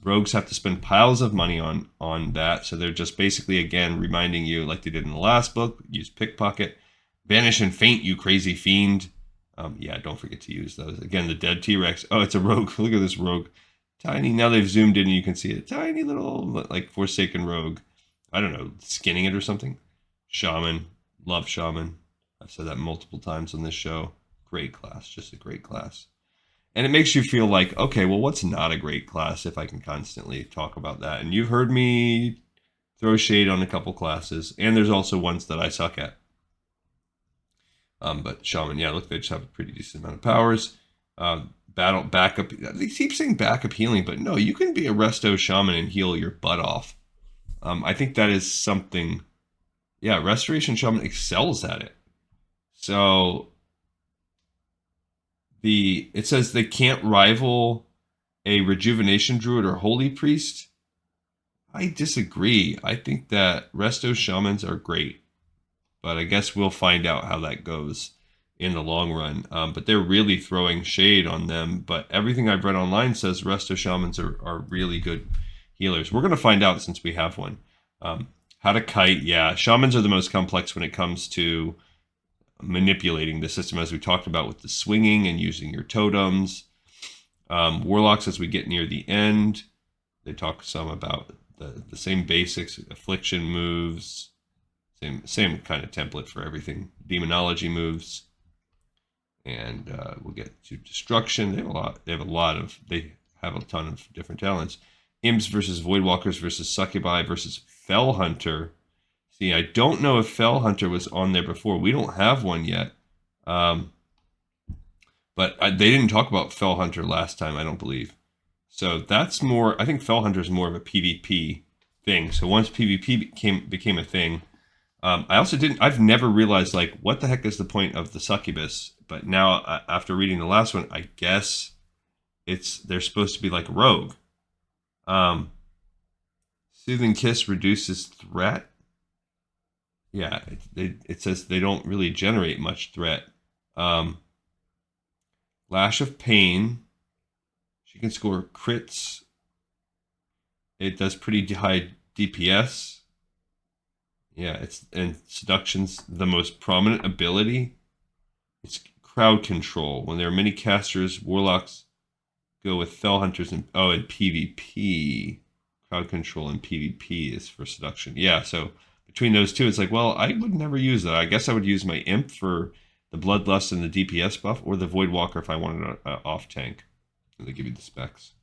Rogues have to spend piles of money on that. So they're just basically, again, reminding you, like they did in the last book, use pickpocket. Banish and faint, you crazy fiend. Yeah, don't forget to use those. Again, the dead T-Rex. Oh, it's a rogue. Look at this rogue. Tiny. Now they've zoomed in and you can see a tiny little, like, Forsaken rogue. I don't know, skinning it or something. Shaman. Love Shaman. I've said that multiple times on this show. Great class. Just a great class. And it makes you feel like, okay, well, what's not a great class if I can constantly talk about that? And you've heard me throw shade on a couple classes. And there's also ones that I suck at. But Shaman, yeah, look, they just have a pretty decent amount of powers. Battle, backup. They keep saying backup healing, but no, you can be a Resto Shaman and heal your butt off. I think that is something, yeah, Restoration Shaman excels at it. So it says they can't rival a Rejuvenation Druid or Holy Priest. I disagree. I think that Resto Shamans are great. But I guess we'll find out how that goes in the long run. But they're really throwing shade on them. But everything I've read online says Resto Shamans are really good healers. We're going to find out since we have one. How to kite, yeah. Shamans are the most complex when it comes to manipulating the system, as we talked about with the swinging and using your totems. Warlocks, as we get near the end, they talk some about the same basics, affliction moves. Same kind of template for everything. Demonology moves, and we'll get to destruction. They have a ton of different talents. Imps versus Voidwalkers versus Succubi versus Fell Hunter. See, I don't know if Fell Hunter was on there before. We don't have one yet, but they didn't talk about Fell Hunter last time, I don't believe. So that's more. I think Fell Hunter is more of a PvP thing. So once PvP became a thing. I've never realized, like, what the heck is the point of the succubus? But now, after reading the last one, I guess they're supposed to be like rogue. Soothing Kiss reduces threat. Yeah, it says they don't really generate much threat. Lash of Pain. She can score crits. It does pretty high DPS. Yeah, and Seduction's the most prominent ability. It's crowd control. When there are many casters, Warlocks go with Fell Hunters and PvP. Crowd control and PvP is for Seduction. Yeah, so between those two, it's like, well, I would never use that. I guess I would use my Imp for the Bloodlust and the DPS buff, or the Voidwalker if I wanted an off tank. And they give you the specs.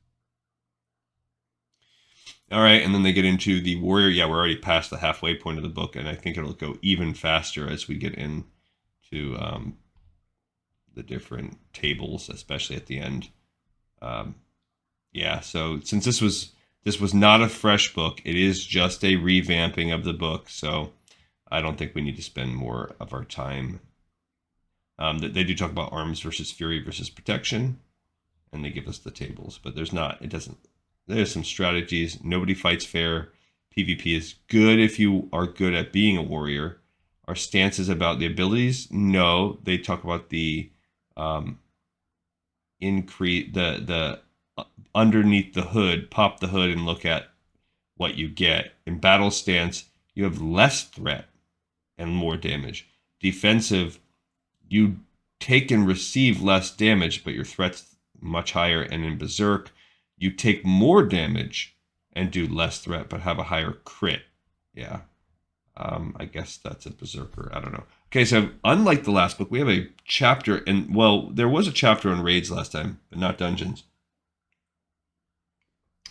All right, and then they get into the warrior. Yeah, we're already past the halfway point of the book, and I think it'll go even faster as we get into the different tables, especially at the end. Yeah, so since this was not a fresh book, it is just a revamping of the book, so I don't think we need to spend more of our time. They do talk about arms versus fury versus protection, and they give us the tables, but there's some strategies. Nobody fights fair. PvP is good if you are good at being a warrior. Our stance is about the abilities. No, they talk about the increase the underneath the hood. Pop the hood and look at what you get. In battle stance, you have less threat and more damage. Defensive, you take and receive less damage, but your threat's much higher. And in Berserk, you take more damage and do less threat, but have a higher crit. Yeah. I guess that's a Berserker. I don't know. Okay, so unlike the last book, we have a chapter, and well, there was a chapter on raids last time, but not dungeons.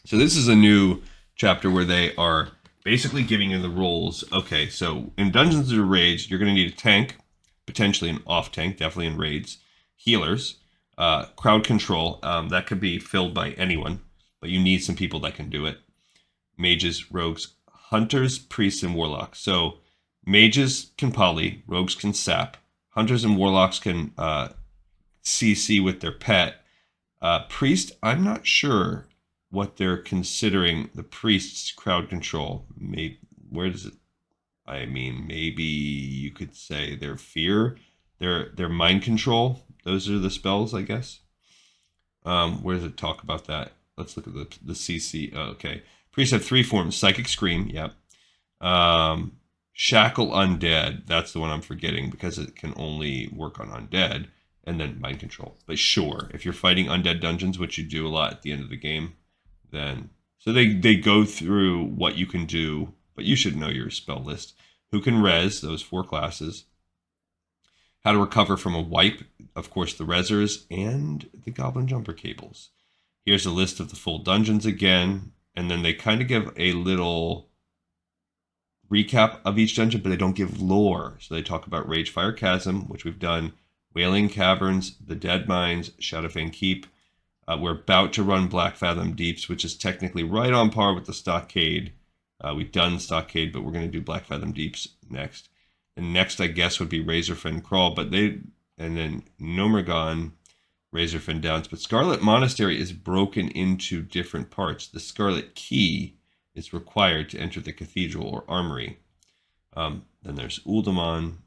So this is a new chapter where they are basically giving you the roles. Okay, so in Dungeons or Raids, you're going to need a tank, potentially an off tank, definitely in raids, healers, crowd control. That could be filled by anyone, but you need some people that can do it. Mages, rogues, hunters, priests, and warlocks. So mages can poly, rogues can sap, hunters and warlocks can CC with their pet. Priest, I'm not sure what they're considering the priest's crowd control. Maybe, where does it? I mean, maybe you could say their fear, their mind control. Those are the spells, I guess. Where does it talk about that? Let's look at the CC. Oh, okay. Priests have 3 forms: Psychic Scream, yep. Shackle Undead, that's the one I'm forgetting because it can only work on undead, and then Mind Control. But sure, if you're fighting undead dungeons, which you do a lot at the end of the game, then... So they go through what you can do, but you should know your spell list. Who can res, those 4 classes. How to recover from a wipe, of course the resers, and the Goblin Jumper cables. Here's a list of the full dungeons again. And then they kind of give a little recap of each dungeon, but they don't give lore. So they talk about Ragefire Chasm, which we've done, Wailing Caverns, the Dead Mines, Shadowfang Keep. We're about to run Black Fathom Deeps, which is technically right on par with the Stockade. We've done Stockade, but we're going to do Black Fathom Deeps next. And next, I guess, would be Razorfen Crawl, and then Nomergon, Razorfen Downs. But Scarlet Monastery is broken into different parts. The Scarlet Key is required to enter the cathedral or armory. Then there's Uldaman,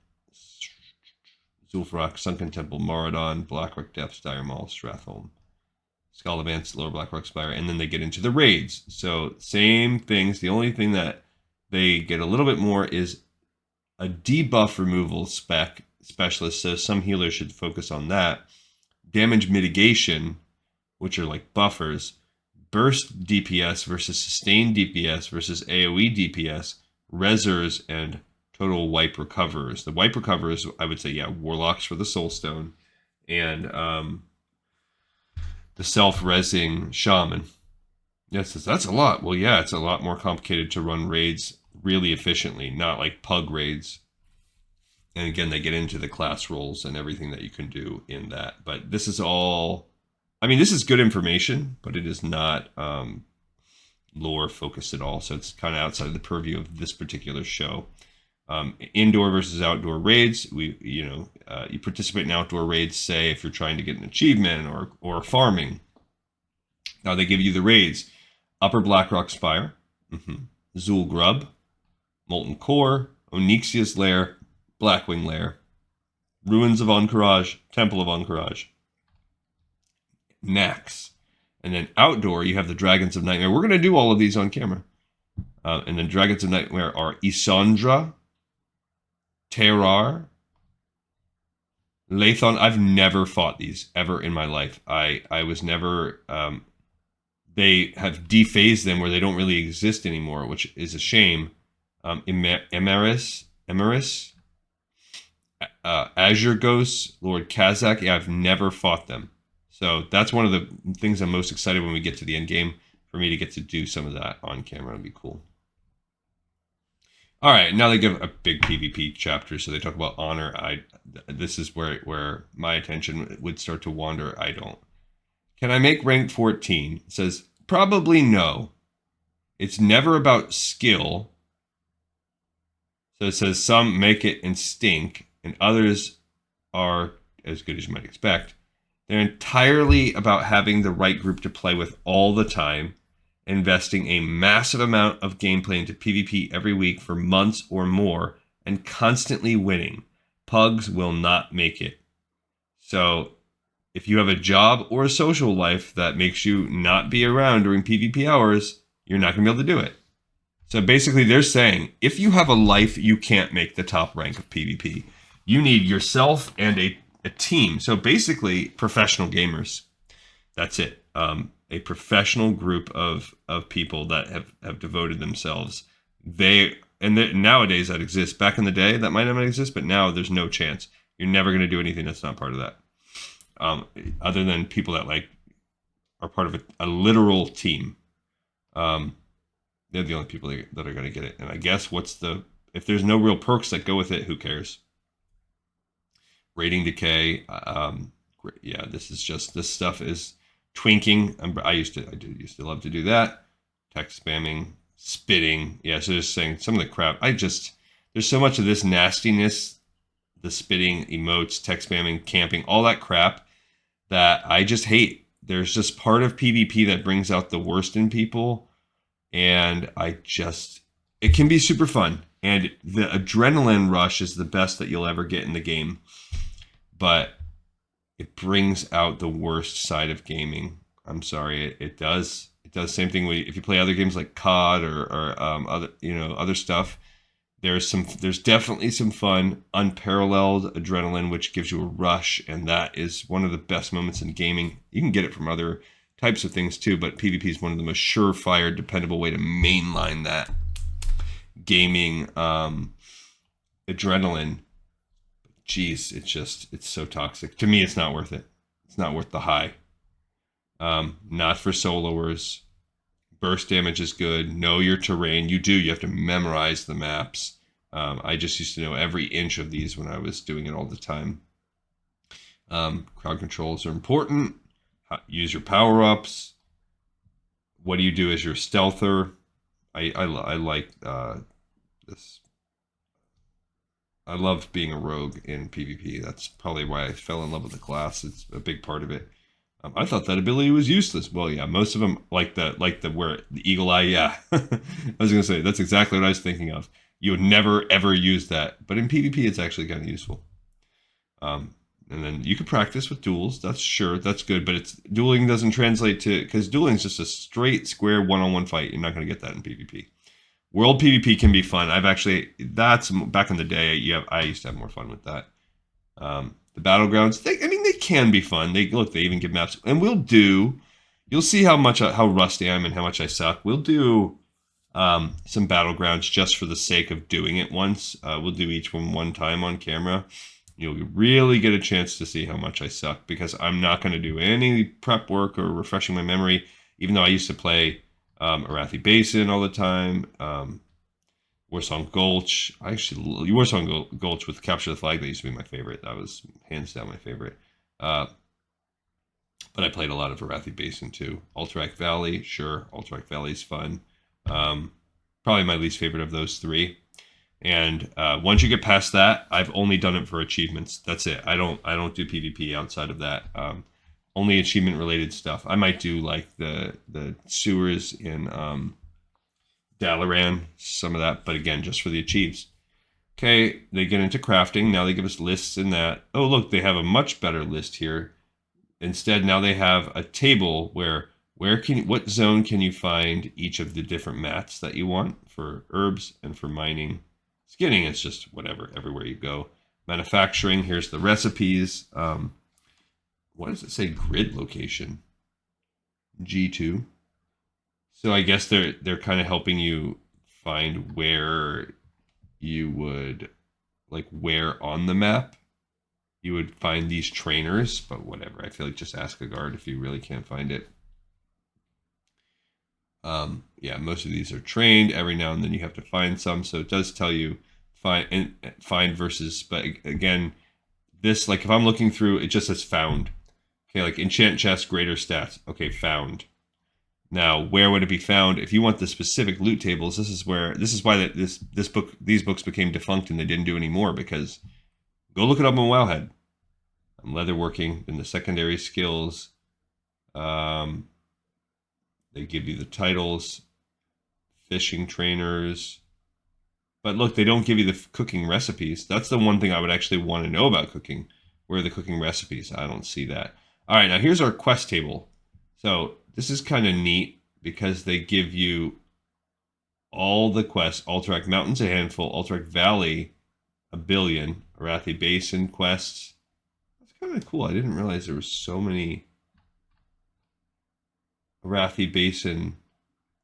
Zul'Farrak, Sunken Temple, Moradon, Blackrock Depths, Dire Maul, Stratholme, Scalabance, Lower Blackrock Spire, and then they get into the raids. So same things. The only thing that they get a little bit more is a debuff removal specialist. So some healers should focus on that. Damage mitigation, which are like buffers, burst DPS versus sustained DPS versus AoE DPS, resers, and total wipe recoverers. The wipe recoverers, I would say, yeah, warlocks for the soulstone, and the self-resing shaman. Yes, that's a lot. Well, yeah, it's a lot more complicated to run raids really efficiently, not like pug raids. And again, they get into the class roles and everything that you can do in that. But this is all, I mean, this is good information, but it is not lore focused at all. So it's kind of outside of the purview of this particular show. Indoor versus outdoor raids. You participate in outdoor raids, say, if you're trying to get an achievement or farming. Now they give you the raids: Upper Blackrock Spire, Zul Grub, Molten Core, Onyxia's Lair, Blackwing Lair, Ruins of Encourage, Temple of Encourage, Nax. And then outdoor, you have the Dragons of Nightmare. We're going to do all of these on camera. And then Dragons of Nightmare are Isandra, Terrar, Lathon. I've never fought these ever in my life. I was never... they have dephased them where they don't really exist anymore, which is a shame. Emeris, Azure Ghosts, Lord Kazakh. Yeah, I've never fought them. So that's one of the things I'm most excited when we get to the end game, for me to get to do some of that on camera. Would be cool. All right, now they give a big PvP chapter, so they talk about honor. This is where my attention would start to wander. I don't. Can I make rank 14? It says, probably no. It's never about skill. So it says some make it and stink, and others are as good as you might expect. They're entirely about having the right group to play with all the time, investing a massive amount of gameplay into PvP every week for months or more, and constantly winning. Pugs will not make it. So if you have a job or a social life that makes you not be around during PvP hours, you're not going to be able to do it. So basically they're saying, if you have a life, you can't make the top rank of PvP. You need yourself and a team. So basically professional gamers. That's it. A professional group of people that have devoted themselves. Nowadays that exists. Back in the day, that might not exist, but now there's no chance. You're never going to do anything that's not part of that. Other than people that like are part of a literal team. They're the only people that are going to get it. And I guess if there's no real perks that go with it, who cares? Rating decay. Yeah, this stuff is twinking. I used to love to do that. Text spamming, spitting. Yeah, so just saying some of the crap. There's so much of this nastiness, the spitting, emotes, text spamming, camping, all that crap that I just hate. There's just part of PvP that brings out the worst in people. And it can be super fun. And the adrenaline rush is the best that you'll ever get in the game. But it brings out the worst side of gaming. I'm sorry, it does. It does. Same thing if you play other games like COD or other stuff. There's definitely some fun, unparalleled adrenaline, which gives you a rush, and that is one of the best moments in gaming. You can get it from other types of things too, but PvP is one of the most surefire, dependable way to mainline that gaming adrenaline. Jeez, it's so toxic. To me, it's not worth it. It's not worth the high. Not for soloers. Burst damage is good. Know your terrain. You have to memorize the maps. I just used to know every inch of these when I was doing it all the time. Crowd controls are important. Use your power-ups. What do you do as your stealther? I like this. I love being a rogue in PvP. That's probably why I fell in love with the class. It's a big part of it. I thought that ability was useless. Well, yeah, most of them like the eagle eye. Yeah, I was gonna say that's exactly what I was thinking of. You would never ever use that, but in PvP, it's actually kind of useful. And then you can practice with duels. That's good. But dueling doesn't translate because dueling is just a straight square one-on-one fight. You're not going to get that in PvP. World PvP can be fun. That's back in the day. Yeah, I used to have more fun with that. The battlegrounds, they can be fun. They even give maps, and you'll see how rusty I am and how much I suck. We'll do some battlegrounds just for the sake of doing it once. We'll do each one time on camera. You'll really get a chance to see how much I suck, because I'm not going to do any prep work or refreshing my memory, even though I used to play Arathi Basin all the time. Warsong Gulch. Warsong Gulch with Capture the Flag, that used to be my favorite. That was hands down my favorite. But I played a lot of Arathi Basin too. Alterac Valley, sure. Alterac Valley's fun. Probably my least favorite of those three. And once you get past that, I've only done it for achievements. That's it. I don't do PvP outside of that. Only achievement related stuff. I might do like the sewers in Dalaran, some of that, but again, just for the achieves. Okay, they get into crafting. Now they give us lists in that. Oh, look, they have a much better list here. Instead, now they have a table where what zone can you find each of the different mats that you want for herbs and for mining. Skinning is just whatever, everywhere you go. Manufacturing, here's the recipes. What does it say? Grid location. G2. So I guess they're kind of helping you find where you would, like where on the map you would find these trainers, but whatever. I feel like just ask a guard if you really can't find it. Yeah, most of these are trained. Every now and then you have to find some, so it does tell you find versus. But again, this, like if I'm looking through, it just says found. Okay, like enchant chest, greater stats. Okay, found. Now, where would it be found? If you want the specific loot tables, this is why these books became defunct and they didn't do any more, because go look it up on Wowhead. Leatherworking in the secondary skills. They give you the titles, fishing trainers. But look, they don't give you the cooking recipes. That's the one thing I would actually want to know about cooking. Where are the cooking recipes? I don't see that. All right, now here's our quest table. So this is kind of neat because they give you all the quests. Alterac Mountains, a handful. Alterac Valley, a billion. Arathi Basin quests. That's kind of cool. I didn't realize there were so many Arathi Basin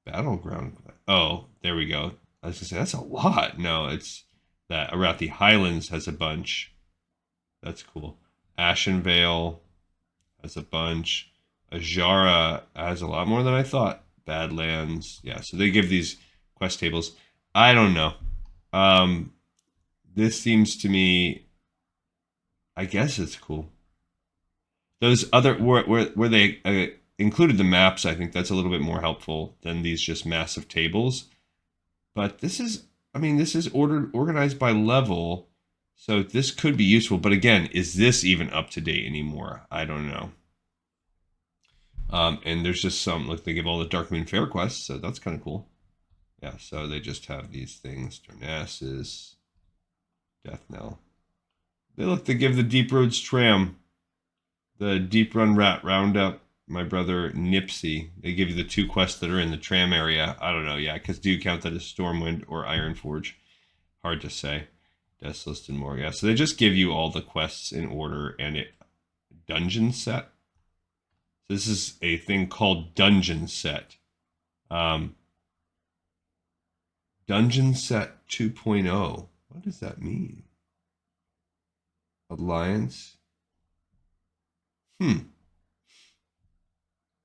battleground. Oh, there we go. I was gonna say that's a lot. No, it's that Arathi Highlands has a bunch. That's cool. Ashenvale has a bunch. Ajara has a lot more than I thought. Badlands, yeah. So they give these quest tables. I don't know. This seems to me. I guess it's cool. Those other where they included the maps, I think that's a little bit more helpful than these just massive tables. But this is, I mean, this is organized by level, so this could be useful. But again, is this even up to date anymore? I don't know. And there's just some, like they give all the Darkmoon Fair quests, so that's kind of cool. Yeah, so they just have these things: Darnassus, Death Knell. They give the Deep Roads Tram, the Deep Run Rat Roundup, my brother Nipsey. They give you the 2 quests that are in the tram area. I don't know, yeah, because do you count that as Stormwind or Ironforge? Hard to say. Deathless and more, yeah. So they just give you all the quests in order and it dungeon set. So this is a thing called dungeon set. Dungeon set 2.0. What does that mean? Alliance.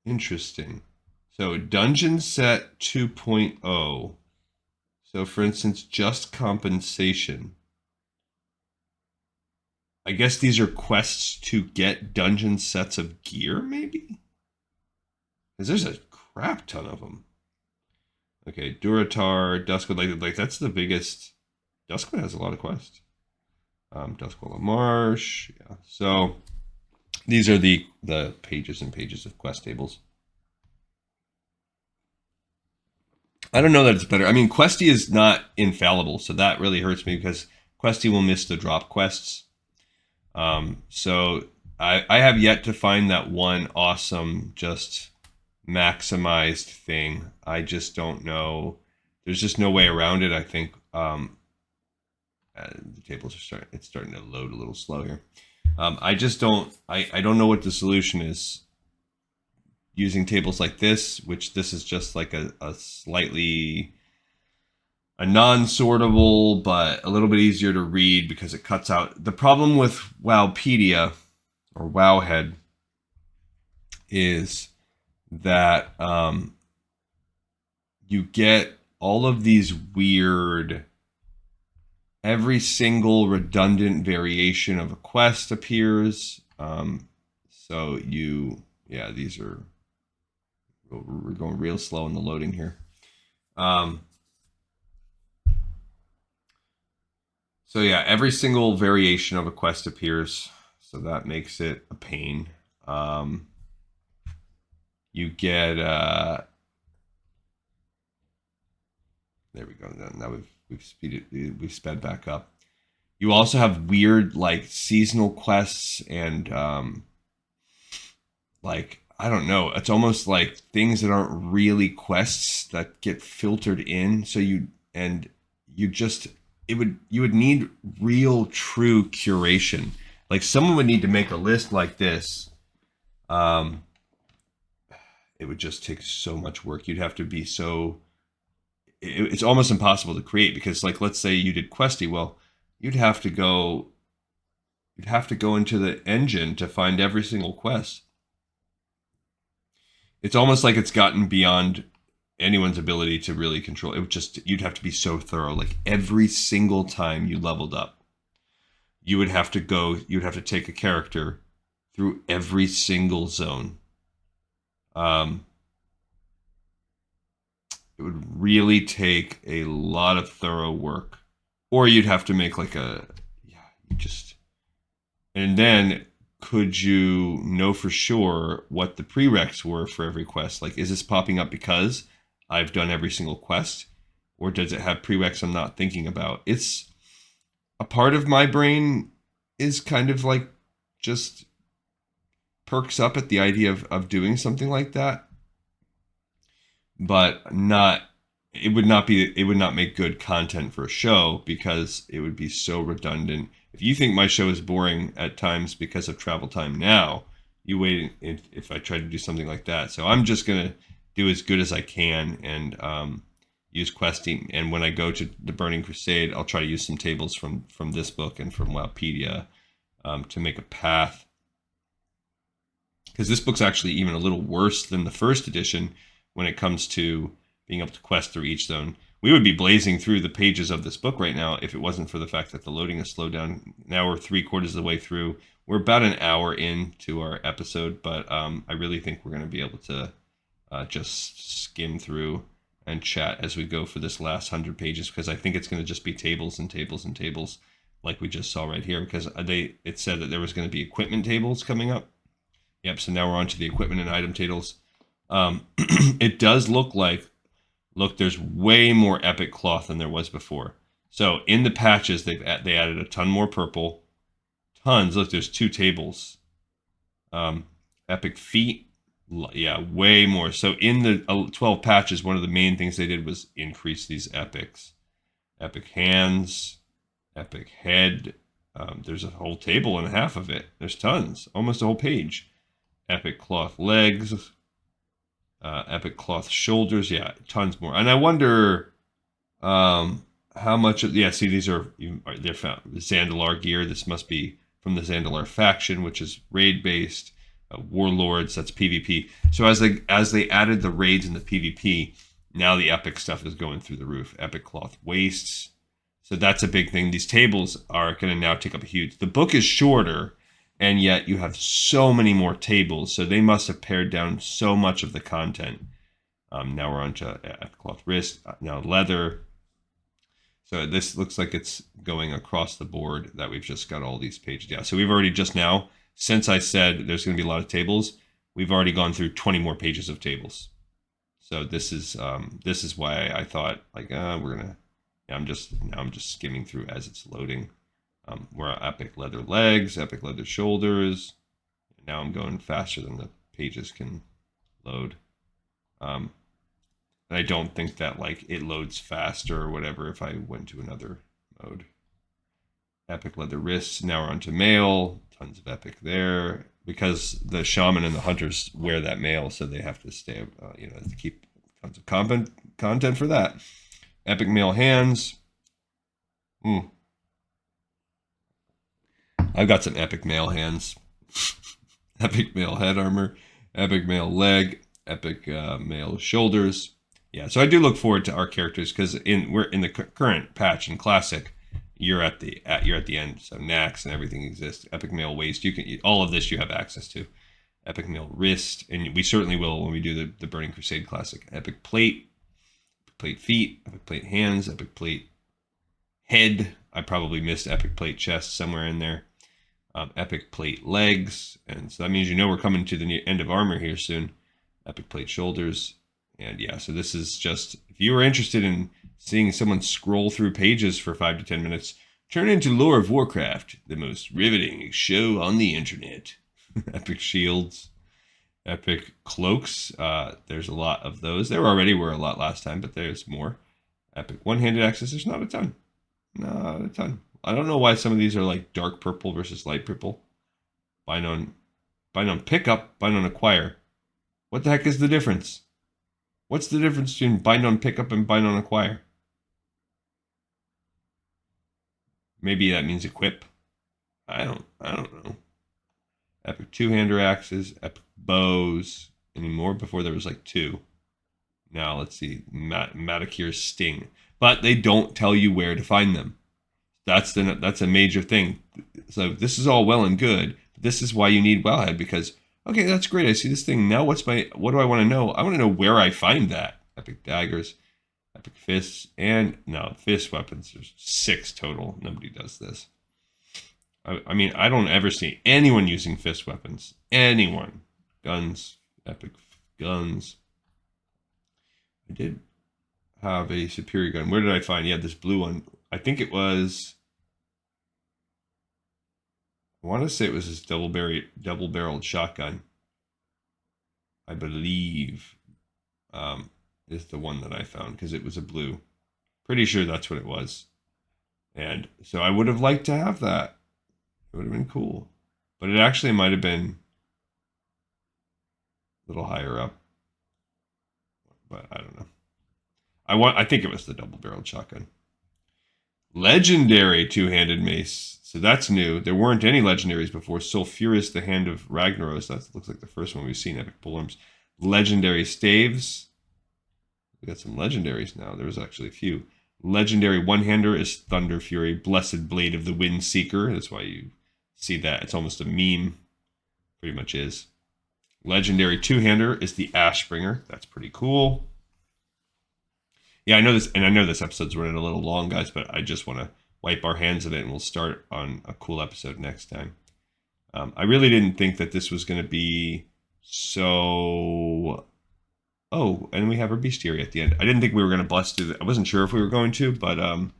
Interesting. So dungeon set 2.0. So for instance, just compensation. I guess these are quests to get dungeon sets of gear, maybe? Because there's a crap ton of them. Okay, Duratar, Duskwood, like that's the biggest. Duskwood has a lot of quests. Duskwall Marsh, yeah. So these are the pages and pages of quest tables. I don't know that it's better. I mean, Questy is not infallible, so that really hurts me because Questy will miss the drop quests. So I have yet to find that one awesome, just maximized thing. I just don't know. There's just no way around it. I think the tables are starting to load a little slow here. I just don't. I don't know what the solution is. Using tables like this, which this is just like a slightly a non-sortable, but a little bit easier to read because it cuts out. The problem with Wowpedia or Wowhead is that you get all of these weird, every single redundant variation of a quest appears. So yeah, these are, we're going real slow in the loading here. So yeah, every single variation of a quest appears, so that makes it a pain. You get there we go. Now we've sped back up. You also have weird like seasonal quests and like I don't know. It's almost like things that aren't really quests that get filtered in. So you just you would need real true curation. Like someone would need to make a list like this. It would just take so much work. You'd have to be so. It's almost impossible to create because, like, let's say you did Questy. Well, you'd have to go into the engine to find every single quest. It's almost like it's gotten beyond anyone's ability to really control it. You'd have to be so thorough. Like every single time you leveled up, you'd have to take a character through every single zone. It would really take a lot of thorough work, or you'd have to make like and then could you know for sure what the prereqs were for every quest? Like, is this popping up because I've done every single quest, or does it have prereqs I'm not thinking about? It's a part of my brain is kind of like just perks up at the idea of doing something like that, but not it would not make good content for a show because it would be so redundant. If you think my show is boring at times because of travel time now, you wait if I try to do something like that. So I'm just gonna do as good as I can and use questing. And when I go to the Burning Crusade, I'll try to use some tables from this book and from Wowpedia to make a path. Because this book's actually even a little worse than the first edition when it comes to being able to quest through each zone. We would be blazing through the pages of this book right now if it wasn't for the fact that the loading has slowed down. Now we're 3/4 of the way through. We're about an hour into our episode, but I really think we're going to be able to just skim through and chat as we go for this last 100 pages, because I think it's going to just be tables and tables and tables like we just saw right here, because it said that there was going to be equipment tables coming up. Yep, so now we're on to the equipment and item tables. It does look like, there's way more epic cloth than there was before. So in the patches, they added a ton more purple. Tons. Look, there's 2 tables. Epic feet. Yeah, way more. So in the 12 patches, one of the main things they did was increase these epics. Epic hands. Epic head. There's a whole table and a half of it. There's tons. Almost a whole page. Epic cloth legs. Epic cloth shoulders. Yeah, tons more. And I wonder how much of, yeah, see, they're found Zandalar gear. This must be from the Zandalar faction, which is raid based. Warlords, that's PvP. So as they added the raids and the PvP, now the epic stuff is going through the roof. Epic cloth waists. So that's a big thing. These tables are going to now take up a huge. The book is shorter, and yet you have so many more tables. So they must have pared down so much of the content. Now we're on to epic cloth wrist. Now leather. So this looks like it's going across the board that we've just got all these pages. Yeah. So we've already just now, since I said there's going to be a lot of tables, we've already gone through 20 more pages of tables. So this is why I thought like we're gonna. Yeah, I'm just skimming through as it's loading. We're at epic leather legs, epic leather shoulders. Now I'm going faster than the pages can load. And I don't think that like it loads faster or whatever if I went to another mode. Epic leather wrists. Now we're on to mail. Tons of epic there because the shaman and the hunters wear that mail, so they have to stay. To keep tons of content for that. Epic mail hands. I've got some epic mail hands. Epic mail head armor. Epic mail leg. Epic mail shoulders. Yeah, so I do look forward to our characters because we're in the current patch in classic. You're at the end, so Nax and everything exists. Epic mail waist, you can all of this you have access to. Epic mail wrist, and we certainly will when we do the Burning Crusade classic. Epic plate, epic plate feet, epic plate hands, epic plate head. I probably missed epic plate chest somewhere in there. Epic plate legs, and so that means we're coming to the end of armor here soon. Epic plate shoulders, and yeah, so this is just if you were interested in seeing someone scroll through pages for 5 to 10 minutes, turn into Lore of Warcraft, the most riveting show on the internet. Epic shields, epic cloaks. There's a lot of those. There already were a lot last time, but there's more. Epic one-handed axes. There's not a ton. Not a ton. I don't know why some of these are like dark purple versus light purple. Bind on pickup, bind on acquire. What the heck is the difference? What's the difference between bind on pickup and bind on acquire? Maybe that means equip. I don't know. Epic two-hander axes, epic bows. Any more? Before there was like 2. Now let's see. Maticure sting. But they don't tell you where to find them. That's a major thing. So this is all well and good. But this is why you need Wowhead, because okay, that's great. I see this thing. Now what do I want to know? I want to know where I find that. Epic daggers. Epic fists, and no, fist weapons. There's 6 total. Nobody does this. I mean, I don't ever see anyone using fist weapons. Anyone. Guns. Epic guns. I did have a superior gun. Where did I find? Yeah, this blue one. I think it was. I want to say it was this double-barreled shotgun. I believe is the one that I found because it was a blue. Pretty sure that's what it was. And so I would have liked to have that. It would have been cool. But it actually might have been a little higher up. But I don't know. I think it was the double-barreled shotgun. Legendary two-handed mace. So that's new. There weren't any legendaries before. Sulfurous, the Hand of Ragnaros. That looks like the first one we've seen. Epic polearms. Legendary staves. We got some legendaries now. There was actually a few. Legendary one-hander is Thunder Fury. Blessed Blade of the Wind Seeker. That's why you see that. It's almost a meme. Pretty much is. Legendary two-hander is the Ashbringer. That's pretty cool. Yeah, I know this, and I know this episode's running a little long, guys, but I just want to wipe our hands of it, and we'll start on a cool episode next time. I really didn't think that this was going to be so... Oh, and we have our bestiary at the end. I didn't think we were going to bust through I wasn't sure if we were going to, but I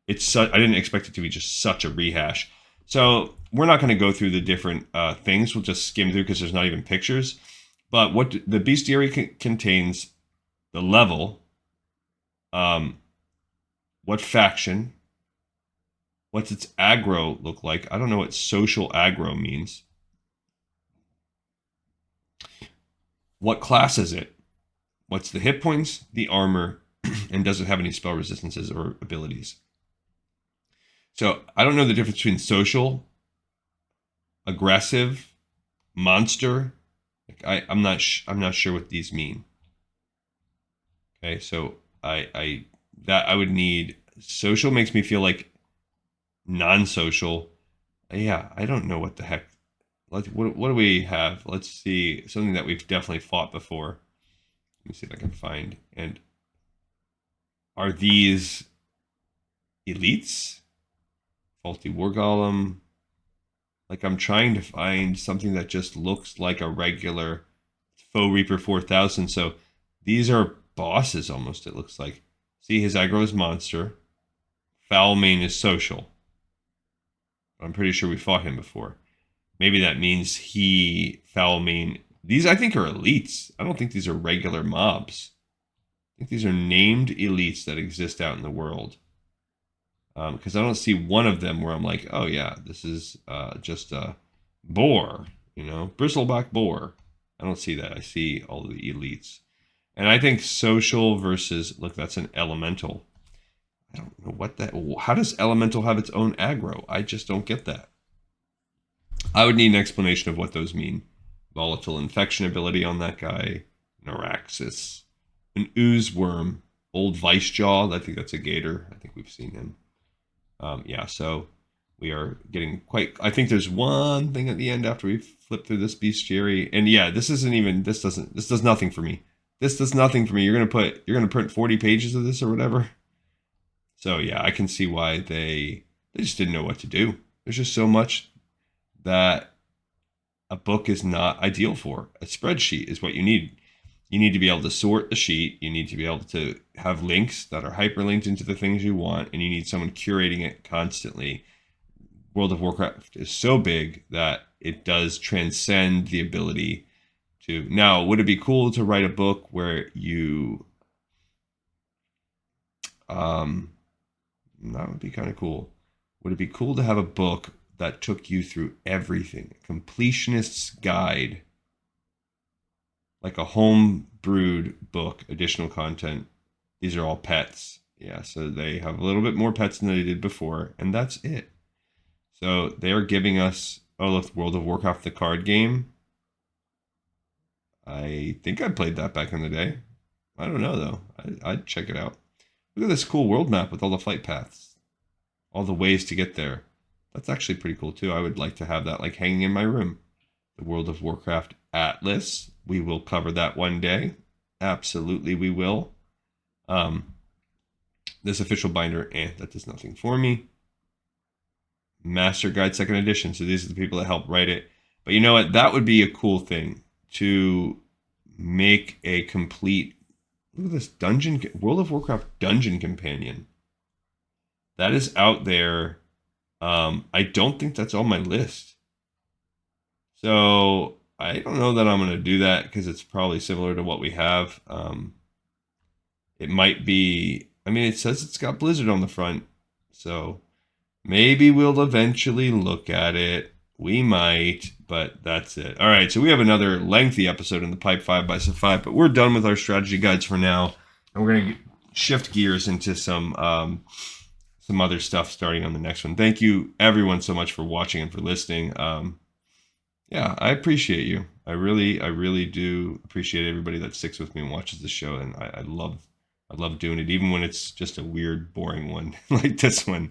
didn't expect it to be just such a rehash. So we're not going to go through the different things. We'll just skim through because there's not even pictures. But what the bestiary contains, the level, what faction, what's its aggro look like. I don't know what social aggro means. What class is it? What's the hit points, the armor, and does it have any spell resistances or abilities? So I don't know the difference between social, aggressive, monster. I'm not sure what these mean. Okay, so I would need social. Makes me feel like non-social. Yeah, I don't know what the heck. What do we have? Let's see, something that we've definitely fought before. Let me see if I can find. And are these elites? Faulty War Golem. Like, I'm trying to find something that just looks like a regular Foe Reaper 4000. So these are bosses almost, it looks like. See, his aggro is monster. Foulmane is social. I'm pretty sure we fought him before. Maybe that means Foulmane. These, I think, are elites. I don't think these are regular mobs. I think these are named elites that exist out in the world. Because I don't see one of them where I'm like, oh yeah, this is just a boar, bristleback boar. I don't see that. I see all the elites. And I think social versus, look, that's an elemental. I don't know what that, how does elemental have its own aggro? I just don't get that. I would need an explanation of what those mean. Volatile infection ability on that guy. Neuraxis. An ooze worm. Old Vice Jaw. I think that's a gator. I think we've seen him. Yeah, so we are getting quite... I think there's one thing at the end after we flip through this bestiary. And yeah, this does nothing for me. This does nothing for me. You're gonna print 40 pages of this or whatever. So yeah, I can see why they just didn't know what to do. There's just so much that a book is not ideal for. A spreadsheet is what you need. You need to be able to sort the sheet. You need to be able to have links that are hyperlinked into the things you want, and you need someone curating it constantly. World of Warcraft is so big that it does transcend the ability to... Now, would it be cool to write a book where you... that would be kind of cool. Would it be cool to have a book that took you through everything? A completionist's guide. Like a home brewed book, additional content. These are all pets. Yeah, so they have a little bit more pets than they did before, and that's it. So they are giving us, oh look, World of Warcraft, the card game. I think I played that back in the day. I don't know though. I'd check it out. Look at this cool world map with all the flight paths. All the ways to get there. That's actually pretty cool too. I would like to have that like hanging in my room. The World of Warcraft Atlas. We will cover that one day. Absolutely we will. This official binder, that does nothing for me. Master Guide Second Edition. So these are the people that helped write it. But you know what? That would be a cool thing to make a complete. Look at this World of Warcraft dungeon companion. That is out there. I don't think that's on my list. So I don't know that I'm going to do that because it's probably similar to what we have. It might be. I mean, it says it's got Blizzard on the front, so maybe we'll eventually look at it. We might, but that's it. All right, so we have another lengthy episode in the pipe, 5x5, but we're done with our strategy guides for now, and we're going to shift gears into some other stuff starting on the next one. Thank you, everyone, so much for watching and for listening. Yeah, I appreciate you. I really do appreciate everybody that sticks with me and watches the show, and I love doing it, even when it's just a weird, boring one like this one.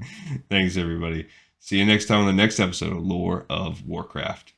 Thanks, everybody. See you next time on the next episode of Lore of Warcraft.